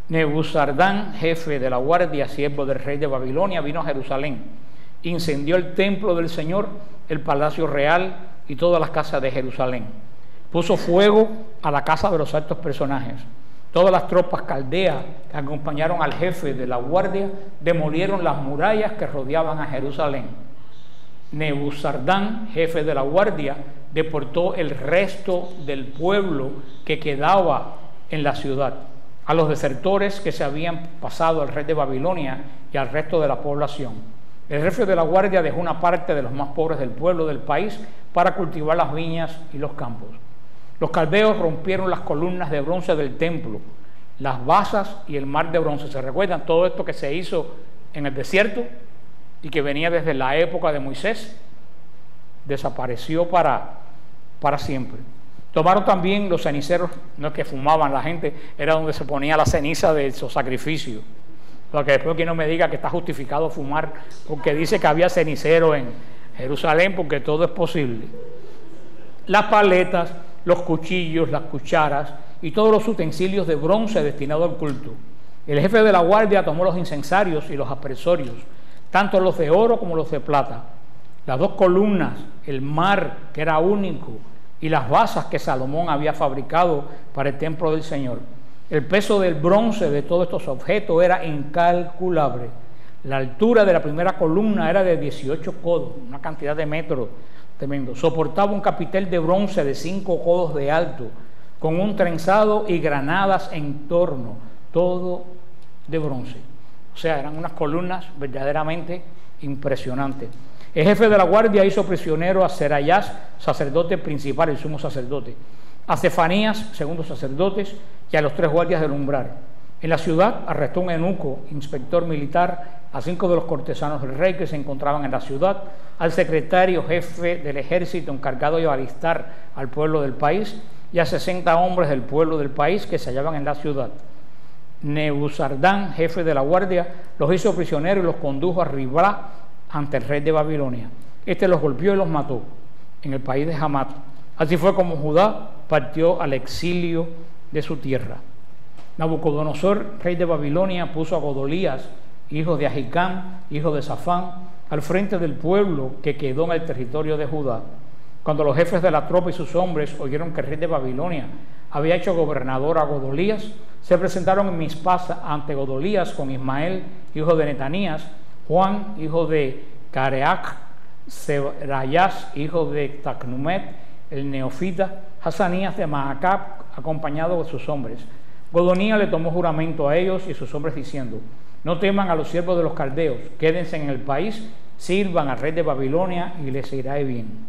A: Nebuzardán, jefe de la guardia, siervo del rey de Babilonia, vino a Jerusalén, incendió el templo del Señor, el palacio real y todas las casas de Jerusalén. Puso fuego a la casa de los altos personajes. Todas las tropas caldeas que acompañaron al jefe de la guardia demolieron las murallas que rodeaban a Jerusalén. Nebuzardán, jefe de la guardia, deportó el resto del pueblo que quedaba en la ciudad, a los desertores que se habían pasado al rey de Babilonia y al resto de la población. El jefe de la guardia dejó una parte de los más pobres del pueblo del país para cultivar las viñas y los campos. Los caldeos rompieron las columnas de bronce del templo, las basas y el mar de bronce. ¿Se recuerdan todo esto que se hizo en el desierto y que venía desde la época de Moisés? Desapareció para siempre. Tomaron también los ceniceros, no es que fumaban la gente, era donde se ponía la ceniza de esos sacrificios. Porque después que no me diga que está justificado fumar, porque dice que había cenicero en Jerusalén, porque todo es posible. Las paletas, los cuchillos, las cucharas y todos los utensilios de bronce destinados al culto. El jefe de la guardia tomó los incensarios y los aspersorios, tanto los de oro como los de plata, las dos columnas, el mar que era único y las basas que Salomón había fabricado para el templo del Señor. El peso del bronce de todos estos objetos era incalculable. La altura de la primera columna era de 18 codos, una cantidad de metros tremendo. Soportaba un capitel de bronce de 5 codos de alto, con un trenzado y granadas en torno, todo de bronce. O sea, eran unas columnas verdaderamente impresionantes. El jefe de la guardia hizo prisionero a Serayás, sacerdote principal, el sumo sacerdote, a Cefanías, segundo sacerdotes, y a los 3 guardias del umbral. En la ciudad arrestó un eunuco, inspector militar, a 5 de los cortesanos del rey que se encontraban en la ciudad, al secretario jefe del ejército encargado de alistar al pueblo del país y a 60 hombres del pueblo del país que se hallaban en la ciudad. Nebuzardán, jefe de la guardia, los hizo prisioneros y los condujo a Riblá ante el rey de Babilonia. Este los golpeó y los mató en el país de Hamat. Así fue como Judá partió al exilio de su tierra. Nabucodonosor, rey de Babilonia, puso a Godolías, hijo de Ahicam, hijo de Safán, al frente del pueblo que quedó en el territorio de Judá. Cuando los jefes de la tropa y sus hombres oyeron que el rey de Babilonia había hecho gobernador a Godolías, se presentaron en Mispa ante Godolías con Ismael, hijo de Netanías, Juan, hijo de Careac, Serayás, hijo de Tacnumet, el neofita, Hazanías de Maacab, acompañado de sus hombres. Godolías le tomó juramento a ellos y a sus hombres diciendo: no teman a los siervos de los caldeos, quédense en el país, sirvan al rey de Babilonia y les irá bien.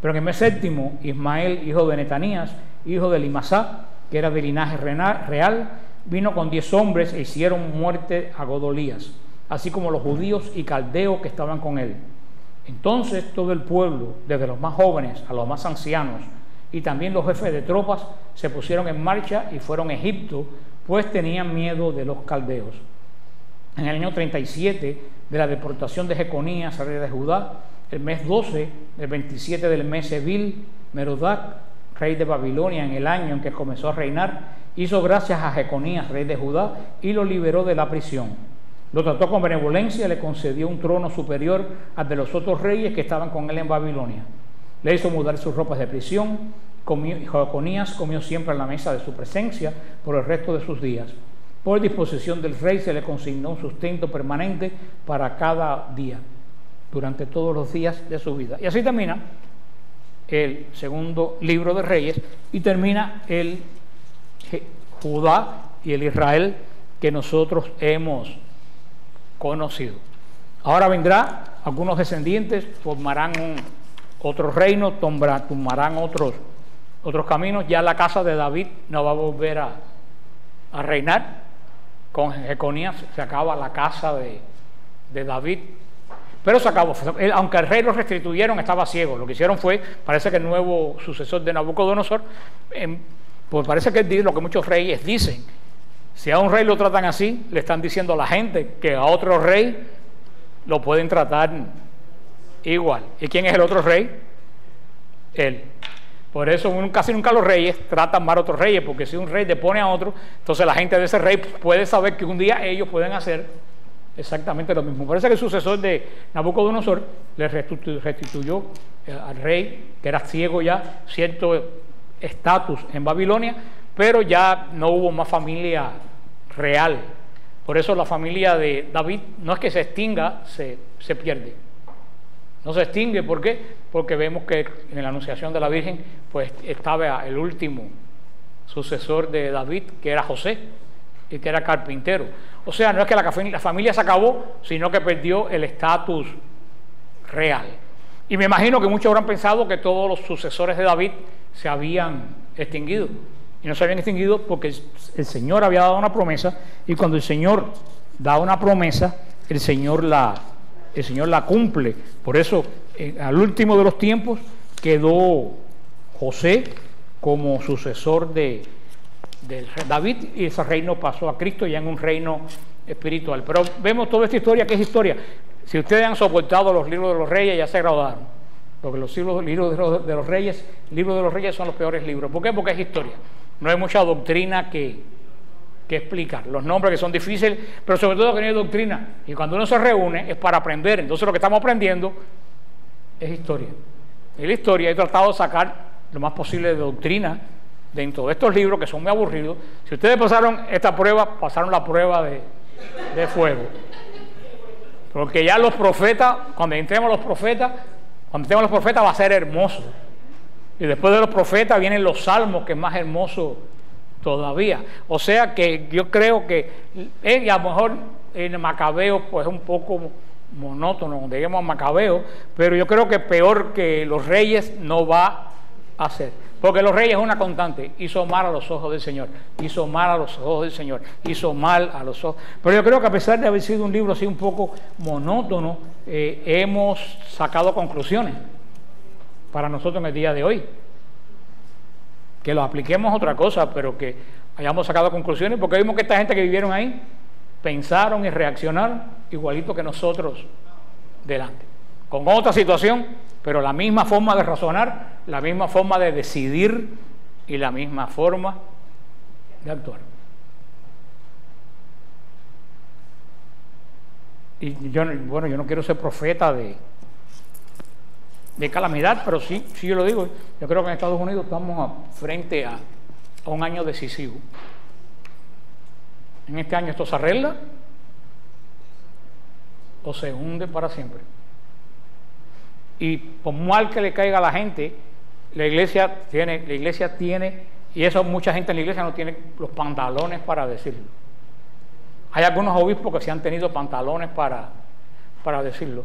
A: Pero en el mes séptimo, Ismael, hijo de Netanías, hijo de Limasá, que era de linaje real, vino con 10 hombres e hicieron muerte a Godolías, así como los judíos y caldeos que estaban con él. Entonces todo el pueblo, desde los más jóvenes a los más ancianos, y también los jefes de tropas, se pusieron en marcha y fueron a Egipto, pues tenían miedo de los caldeos. En el año 37 de la deportación de Jeconías, rey de Judá, el mes 12, el 27 del mes Evil, Merodach, rey de Babilonia, en el año en que comenzó a reinar, hizo gracias a Jeconías, rey de Judá, y lo liberó de la prisión. Lo trató con benevolencia y le concedió un trono superior al de los otros reyes que estaban con él en Babilonia. Le hizo mudar sus ropas de prisión. Jeconías comió siempre a la mesa de su presencia por el resto de sus días. Por disposición del rey se le consignó un sustento permanente para cada día, durante todos los días de su vida. Y así termina el segundo libro de Reyes y termina el Judá y el Israel que nosotros hemos conocido. Ahora vendrá, algunos descendientes formarán otro reino, tomarán otros caminos. Ya la casa de David no va a volver a reinar. Con Jeconías se acaba la casa de David, pero se acabó. Aunque el rey lo restituyeron, estaba ciego. Lo que hicieron fue, parece que el nuevo sucesor de Nabucodonosor, pues parece que es lo que muchos reyes dicen: si a un rey lo tratan así, le están diciendo a la gente que a otro rey lo pueden tratar igual. ¿Y quién es el otro rey? Él. Por eso casi nunca los reyes tratan mal a otros reyes, porque si un rey depone a otro, entonces la gente de ese rey puede saber que un día ellos pueden hacer exactamente lo mismo. Parece que el sucesor de Nabucodonosor le restituyó al rey, que era ciego ya, cierto estatus en Babilonia, pero ya no hubo más familia real. Por eso la familia de David no es que se extinga, se pierde. No se extingue, ¿por qué? Porque vemos que en la anunciación de la Virgen pues estaba el último sucesor de David, que era José, y que era carpintero. O sea, no es que la familia se acabó, sino que perdió el estatus real. Y me imagino que muchos habrán pensado que todos los sucesores de David se habían extinguido. Y no se habían extinguido porque el Señor había dado una promesa, y cuando el Señor da una promesa, el Señor la cumple. Por eso, al último de los tiempos, quedó José como sucesor de David, y ese reino pasó a Cristo ya en un reino espiritual. Pero vemos toda esta historia, que es historia. Si ustedes han soportado los libros de los reyes, ya se graduaron. Porque los libros de los reyes son los peores libros. ¿Por qué? Porque es historia. No hay mucha doctrina que explicar. Los nombres que son difíciles, pero sobre todo que no hay doctrina. Y cuando uno se reúne es para aprender. Entonces lo que estamos aprendiendo es historia. Y la historia he tratado de sacar lo más posible de doctrina dentro de estos libros que son muy aburridos. Si ustedes pasaron esta prueba, pasaron la prueba de fuego. Porque ya los profetas, cuando entremos los profetas va a ser hermoso. Y después de los profetas vienen los salmos, que es más hermoso todavía. O sea que yo creo que, y a lo mejor en Macabeo pues es un poco monótono, digamos Macabeo, pero yo creo que peor que los reyes no va a ser. Porque los reyes es una constante: hizo mal a los ojos del Señor, hizo mal a los ojos del Señor, hizo mal a los ojos. Pero yo creo que a pesar de haber sido un libro así un poco monótono, hemos sacado conclusiones para nosotros en el día de hoy. Que lo apliquemos a otra cosa, pero que hayamos sacado conclusiones, porque vimos que esta gente que vivieron ahí pensaron y reaccionaron igualito que nosotros delante, con otra situación, pero la misma forma de razonar, la misma forma de decidir y la misma forma de actuar. Y yo no quiero ser profeta de calamidad, pero sí yo lo digo. Yo creo que en Estados Unidos estamos frente a un año decisivo. En este año esto se arregla o se hunde para siempre. Y por mal que le caiga a la gente, la iglesia tiene, y eso mucha gente en la iglesia no tiene los pantalones para decirlo. Hay algunos obispos que sí han tenido pantalones para decirlo.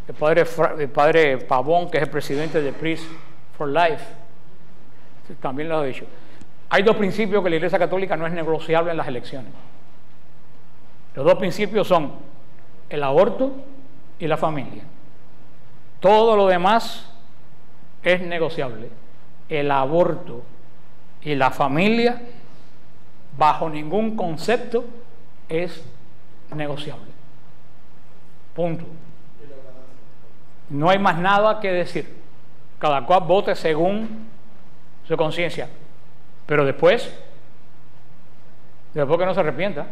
A: El padre Pavón, que es el presidente de Priests for Life, también lo ha dicho. Hay dos principios que la Iglesia Católica no es negociable en las elecciones. Los dos principios son el aborto y la familia. Todo lo demás es negociable. El aborto y la familia, bajo ningún concepto, es negociable. Punto. No hay más nada que decir. Cada cual vote según su conciencia. Pero después que no se arrepienta.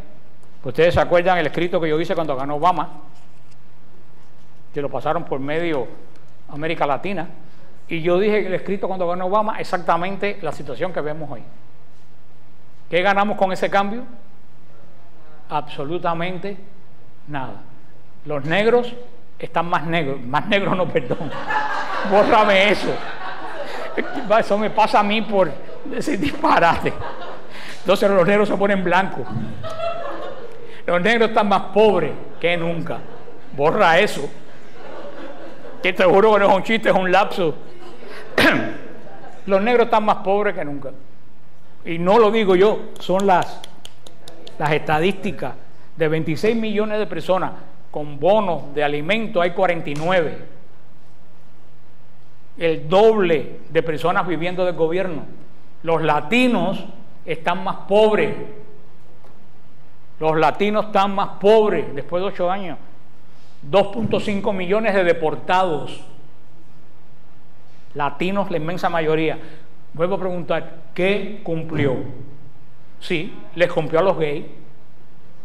A: Ustedes se acuerdan el escrito que yo hice cuando ganó Obama, que lo pasaron por medio América Latina, y yo dije el escrito cuando ganó Obama exactamente la situación que vemos hoy. ¿Qué ganamos con ese cambio? Absolutamente nada. Los negros están más negros no, perdón, bórrame eso. Eso me pasa a mí por decir disparate. Entonces los negros se ponen blancos. Los negros están más pobres que nunca. Borra eso. Que te juro que no es un chiste, es un lapso. Los negros están más pobres que nunca. Y no lo digo yo, son las estadísticas. De 26 millones de personas con bonos de alimento hay 49. El doble de personas viviendo del gobierno. Los latinos están más pobres. Los latinos están más pobres después de 8 años. 2.5 millones de deportados latinos la inmensa mayoría. Vuelvo a preguntar, ¿qué cumplió? Sí, les cumplió a los gays,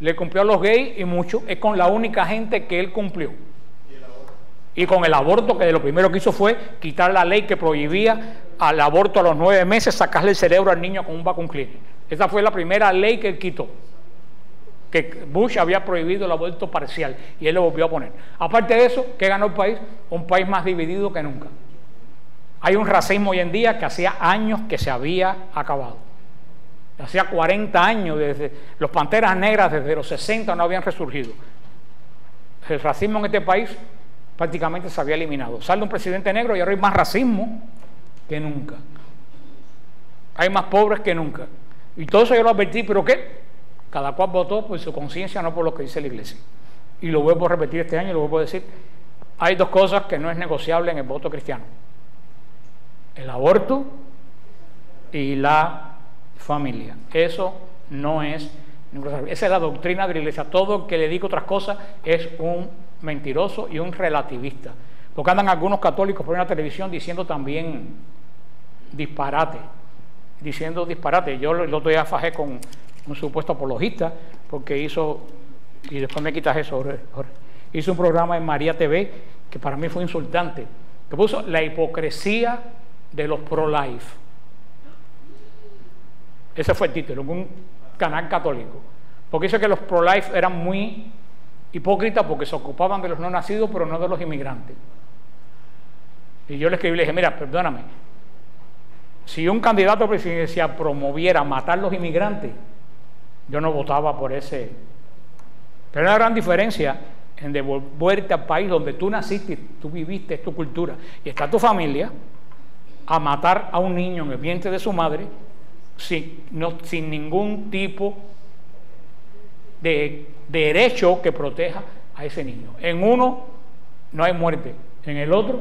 A: le cumplió a los gays y mucho, es con la única gente que él cumplió. Y con el aborto, que lo primero que hizo fue quitar la ley que prohibía al aborto a los 9 meses, sacarle el cerebro al niño con un vacuum cleaner. Esa fue la primera ley que él quitó, que Bush había prohibido el aborto parcial y él lo volvió a poner. Aparte de eso, ¿qué ganó el país? Un país más dividido que nunca. Hay un racismo hoy en día que hacía años que se había acabado. Hacía 40 años, desde los Panteras Negras, desde los 60 no habían resurgido. El racismo en este país prácticamente se había eliminado. Sale un presidente negro y ahora hay más racismo que nunca. Hay más pobres que nunca. Y todo eso yo lo advertí, pero ¿qué? Cada cual votó por su conciencia, no por lo que dice la iglesia. Y lo vuelvo a repetir este año y lo vuelvo a decir. Hay dos cosas que no es negociable en el voto cristiano: el aborto y la familia. Eso no es negociable. Esa es la doctrina de la iglesia. Todo el que le diga otras cosas es un mentiroso y un relativista. Porque andan algunos católicos por una televisión diciendo también disparate. Yo el otro día fajé con un supuesto apologista porque hizo, y después me quitas eso, Jorge, hizo un programa en María TV que para mí fue insultante, que puso la hipocresía de los pro-life. Ese fue el título, en un canal católico, porque dice que los pro-life eran muy hipócritas porque se ocupaban de los no nacidos pero no de los inmigrantes. Y yo le escribí y le dije, mira, perdóname, si un candidato presidencial promoviera matar a los inmigrantes, yo no votaba por ese. Pero hay una gran diferencia en devolverte al país donde tú naciste, tú viviste, es tu cultura, y está tu familia, a matar a un niño en el vientre de su madre sin ningún tipo de derecho que proteja a ese niño. En uno no hay muerte, en el otro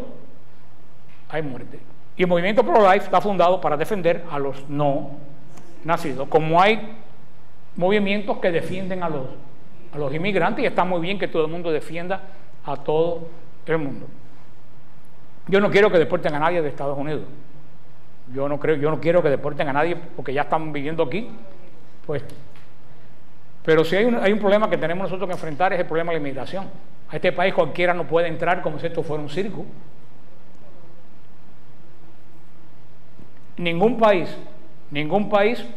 A: hay muerte. Y el movimiento pro-life está fundado para defender a los no nacidos, como hay movimientos que defienden a los inmigrantes, y está muy bien que todo el mundo defienda a todo el mundo. Yo no quiero que deporten a nadie de Estados Unidos. Yo no quiero que deporten a nadie porque ya están viviendo aquí, pues. Pero si hay un problema que tenemos nosotros que enfrentar, es el problema de la inmigración. A este país cualquiera no puede entrar como si esto fuera un circo. Ningún país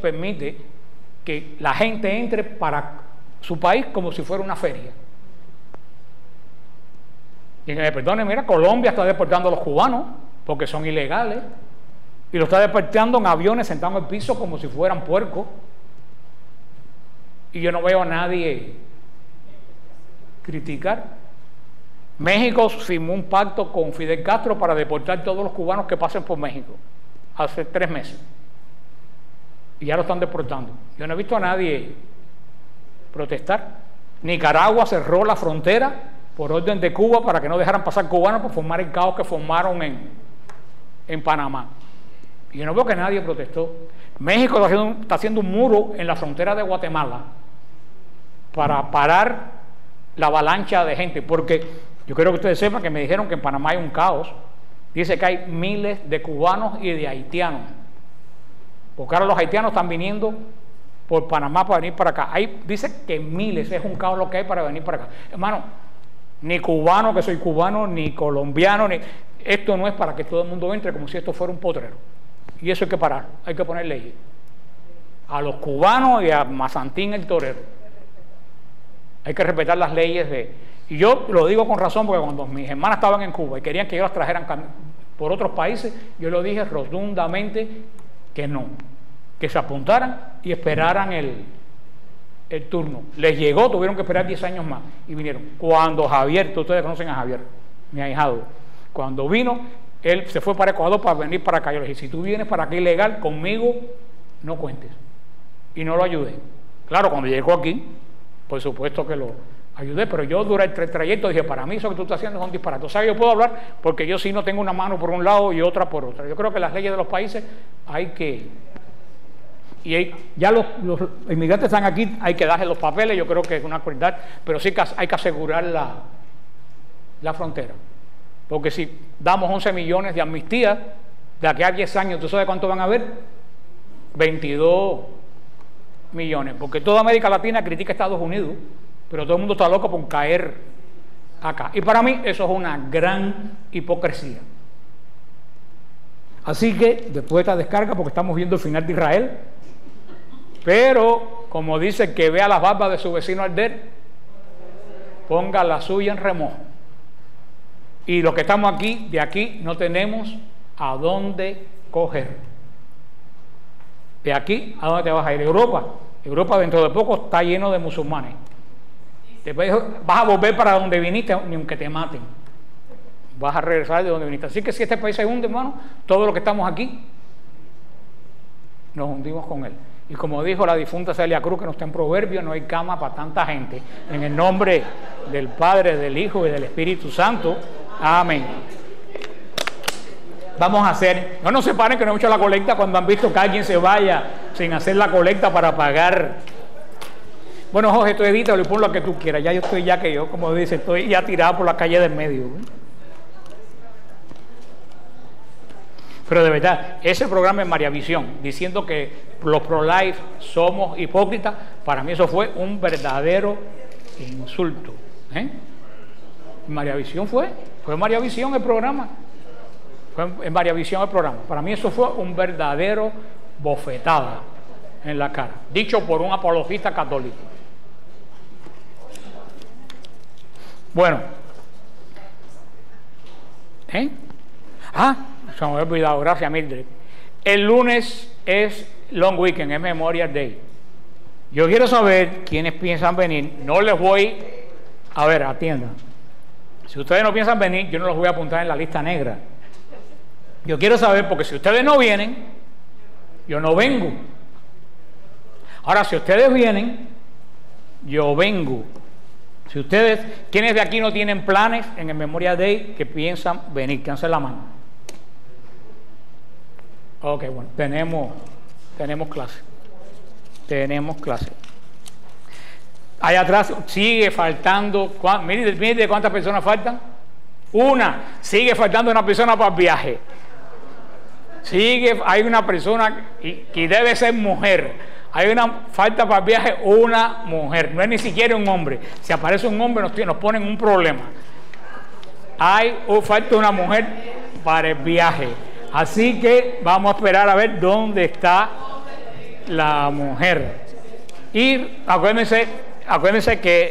A: permite que la gente entre para su país como si fuera una feria. Y que me perdone, mira, Colombia está deportando a los cubanos porque son ilegales y lo está deportando en aviones sentados en el piso como si fueran puercos. Y yo no veo a nadie criticar. México firmó un pacto con Fidel Castro para deportar a todos los cubanos que pasen por México hace 3 meses. Y ya lo están deportando. Yo no he visto a nadie protestar. Nicaragua cerró la frontera por orden de Cuba para que no dejaran pasar cubanos por formar el caos que formaron en Panamá. Y yo no veo que nadie protestó. México está haciendo un muro en la frontera de Guatemala para parar la avalancha de gente, porque yo quiero que ustedes sepan que me dijeron que en Panamá hay un caos. Dice que hay miles de cubanos y de haitianos, porque ahora los haitianos están viniendo por Panamá para venir para acá. Dice que miles, es un caos lo que hay para venir para acá. Hermano, ni cubano, que soy cubano, ni colombiano, esto no es para que todo el mundo entre como si esto fuera un potrero. Y eso hay que parar, hay que poner leyes. A los cubanos y a Mazantín el torero. Hay que respetar las leyes Y yo lo digo con razón porque cuando mis hermanas estaban en Cuba y querían que yo las trajeran por otros países, yo lo dije rotundamente que no. Que se apuntaran y esperaran el turno. Les llegó, tuvieron que esperar 10 años más y vinieron. Cuando Javier, ustedes conocen a Javier, mi ahijado, cuando vino, él se fue para Ecuador para venir para acá. Yo le dije, si tú vienes para acá ilegal, conmigo no cuentes. Y no lo ayudé. Claro, cuando llegó aquí, por supuesto que lo ayudé, pero yo durante el trayecto dije, para mí eso que tú estás haciendo es un disparate. O sea, yo puedo hablar porque yo sí no tengo una mano por un lado y otra por otra. Yo creo que las leyes de los países hay que... Y ya los inmigrantes están aquí, hay que darles los papeles, yo creo que es una cualidad, pero sí que hay que asegurar la frontera. Porque si damos 11 millones de amnistía, De aquí a 10 años, ¿tú sabes cuánto van a haber? 22 millones. Porque toda América Latina critica a Estados Unidos, pero todo el mundo está loco por caer acá. Y para mí eso es una gran hipocresía. Así que, después de esta descarga, porque estamos viendo el final de Israel, pero, como dice el que vea las barbas de su vecino arder, ponga la suya en remojo. Y los que estamos aquí, de aquí, no tenemos a dónde coger. De aquí, ¿a dónde te vas a ir? Europa. Europa dentro de poco está lleno de musulmanes. Después vas a volver para donde viniste, ni aunque te maten. Vas a regresar de donde viniste. Así que si este país se hunde, hermano, todos los que estamos aquí, nos hundimos con él. Y como dijo la difunta Celia Cruz, que no está en Proverbios, no hay cama para tanta gente. En el nombre del Padre, del Hijo y del Espíritu Santo. Amén. Vamos a hacer, no se paren que no hemos hecho la colecta cuando han visto que alguien se vaya sin hacer la colecta para pagar. Bueno, Jorge, tú edítalo y pon lo que tú quieras. Ya yo estoy, como dice, estoy ya tirado por la calle del medio. Pero de verdad, ese programa en Mariavisión, diciendo que los pro-life somos hipócritas, para mí eso fue un verdadero insulto. Mariavisión fue Mariavisión el programa. Fue en Mariavisión el programa. Para mí eso fue un verdadero bofetada en la cara, dicho por un apologista católico. Bueno. Se me había olvidado, gracias Mildred. El lunes es Long Weekend, es Memorial Day. Yo quiero saber quiénes piensan venir. No les voy a ver, atiendan. Si ustedes no piensan venir, yo no los voy a apuntar en la lista negra. Yo quiero saber, porque si ustedes no vienen, yo no vengo. Ahora, si ustedes vienen, yo vengo. Si ustedes, ¿quiénes de aquí no tienen planes en el Memorial Day que piensan venir? Que alcen la mano. Ok, bueno, tenemos clase. Tenemos clase. Allá atrás sigue faltando, mire cuántas personas faltan. Una, sigue faltando una persona para el viaje. Hay una persona que debe ser mujer. Hay una falta para el viaje, una mujer. No es ni siquiera un hombre. Si aparece un hombre nos ponen un problema. Falta una mujer para el viaje. Así que vamos a esperar a ver dónde está la mujer. Y acuérdense que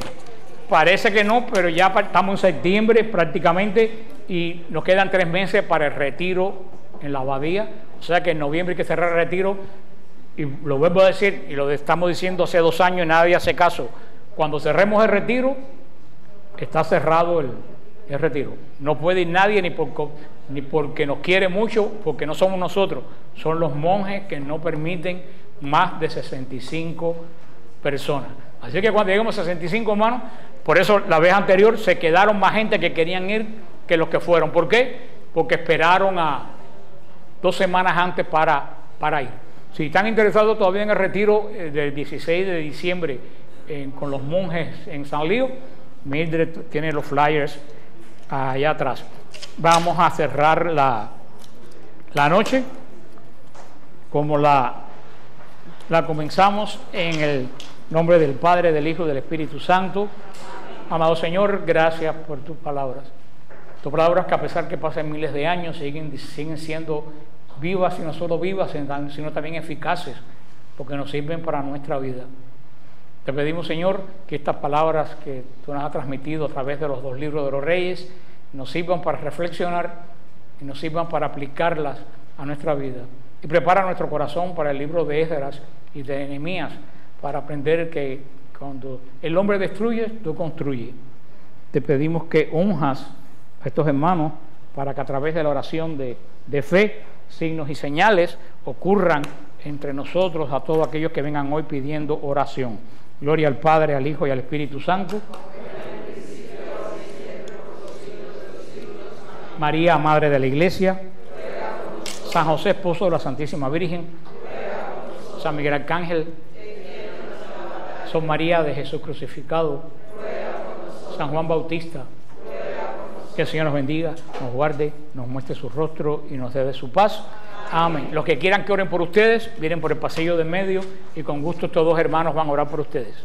A: parece que no, pero ya estamos en septiembre prácticamente y nos quedan 3 meses para el retiro en la abadía. O sea que en noviembre hay que cerrar el retiro. Y lo vuelvo a decir, y lo estamos diciendo hace 2 años y nadie hace caso. Cuando cerremos el retiro, está cerrado el retiro. No puede ir nadie ni porque nos quiere mucho, porque no somos nosotros. Son los monjes que no permiten más de 65 personas. Así que cuando lleguemos a 65, hermanos, por eso la vez anterior se quedaron más gente que querían ir que los que fueron. ¿Por qué? Porque esperaron a 2 semanas antes para ir. Si están interesados todavía en el retiro del 16 de diciembre con los monjes en San Lío, Mildred tiene los flyers allá atrás. Vamos a cerrar la noche como la comenzamos en el nombre del Padre, del Hijo y del Espíritu Santo. Amado Señor, gracias por tus palabras. Tus palabras que a pesar que pasen miles de años siguen siendo vivas y no solo vivas, sino también eficaces, porque nos sirven para nuestra vida. Te pedimos, Señor, que estas palabras que tú nos has transmitido a través de los 2 libros de los Reyes nos sirvan para reflexionar y nos sirvan para aplicarlas a nuestra vida. Y prepara nuestro corazón para el libro de Esdras y de Nehemías, para aprender que cuando el hombre destruye, tú construyes. Te pedimos que unjas a estos hermanos para que a través de la oración de fe, signos y señales ocurran entre nosotros a todos aquellos que vengan hoy pidiendo oración. Gloria al Padre, al Hijo y al Espíritu Santo. María, Madre de la Iglesia. San José, esposo de la Santísima Virgen. San Miguel Arcángel. San María de Jesús crucificado. San Juan Bautista. Que el Señor nos bendiga, nos guarde, nos muestre su rostro y nos dé de su paz. Amén. Los que quieran que oren por ustedes, vienen por el pasillo de medio y con gusto estos dos hermanos van a orar por ustedes.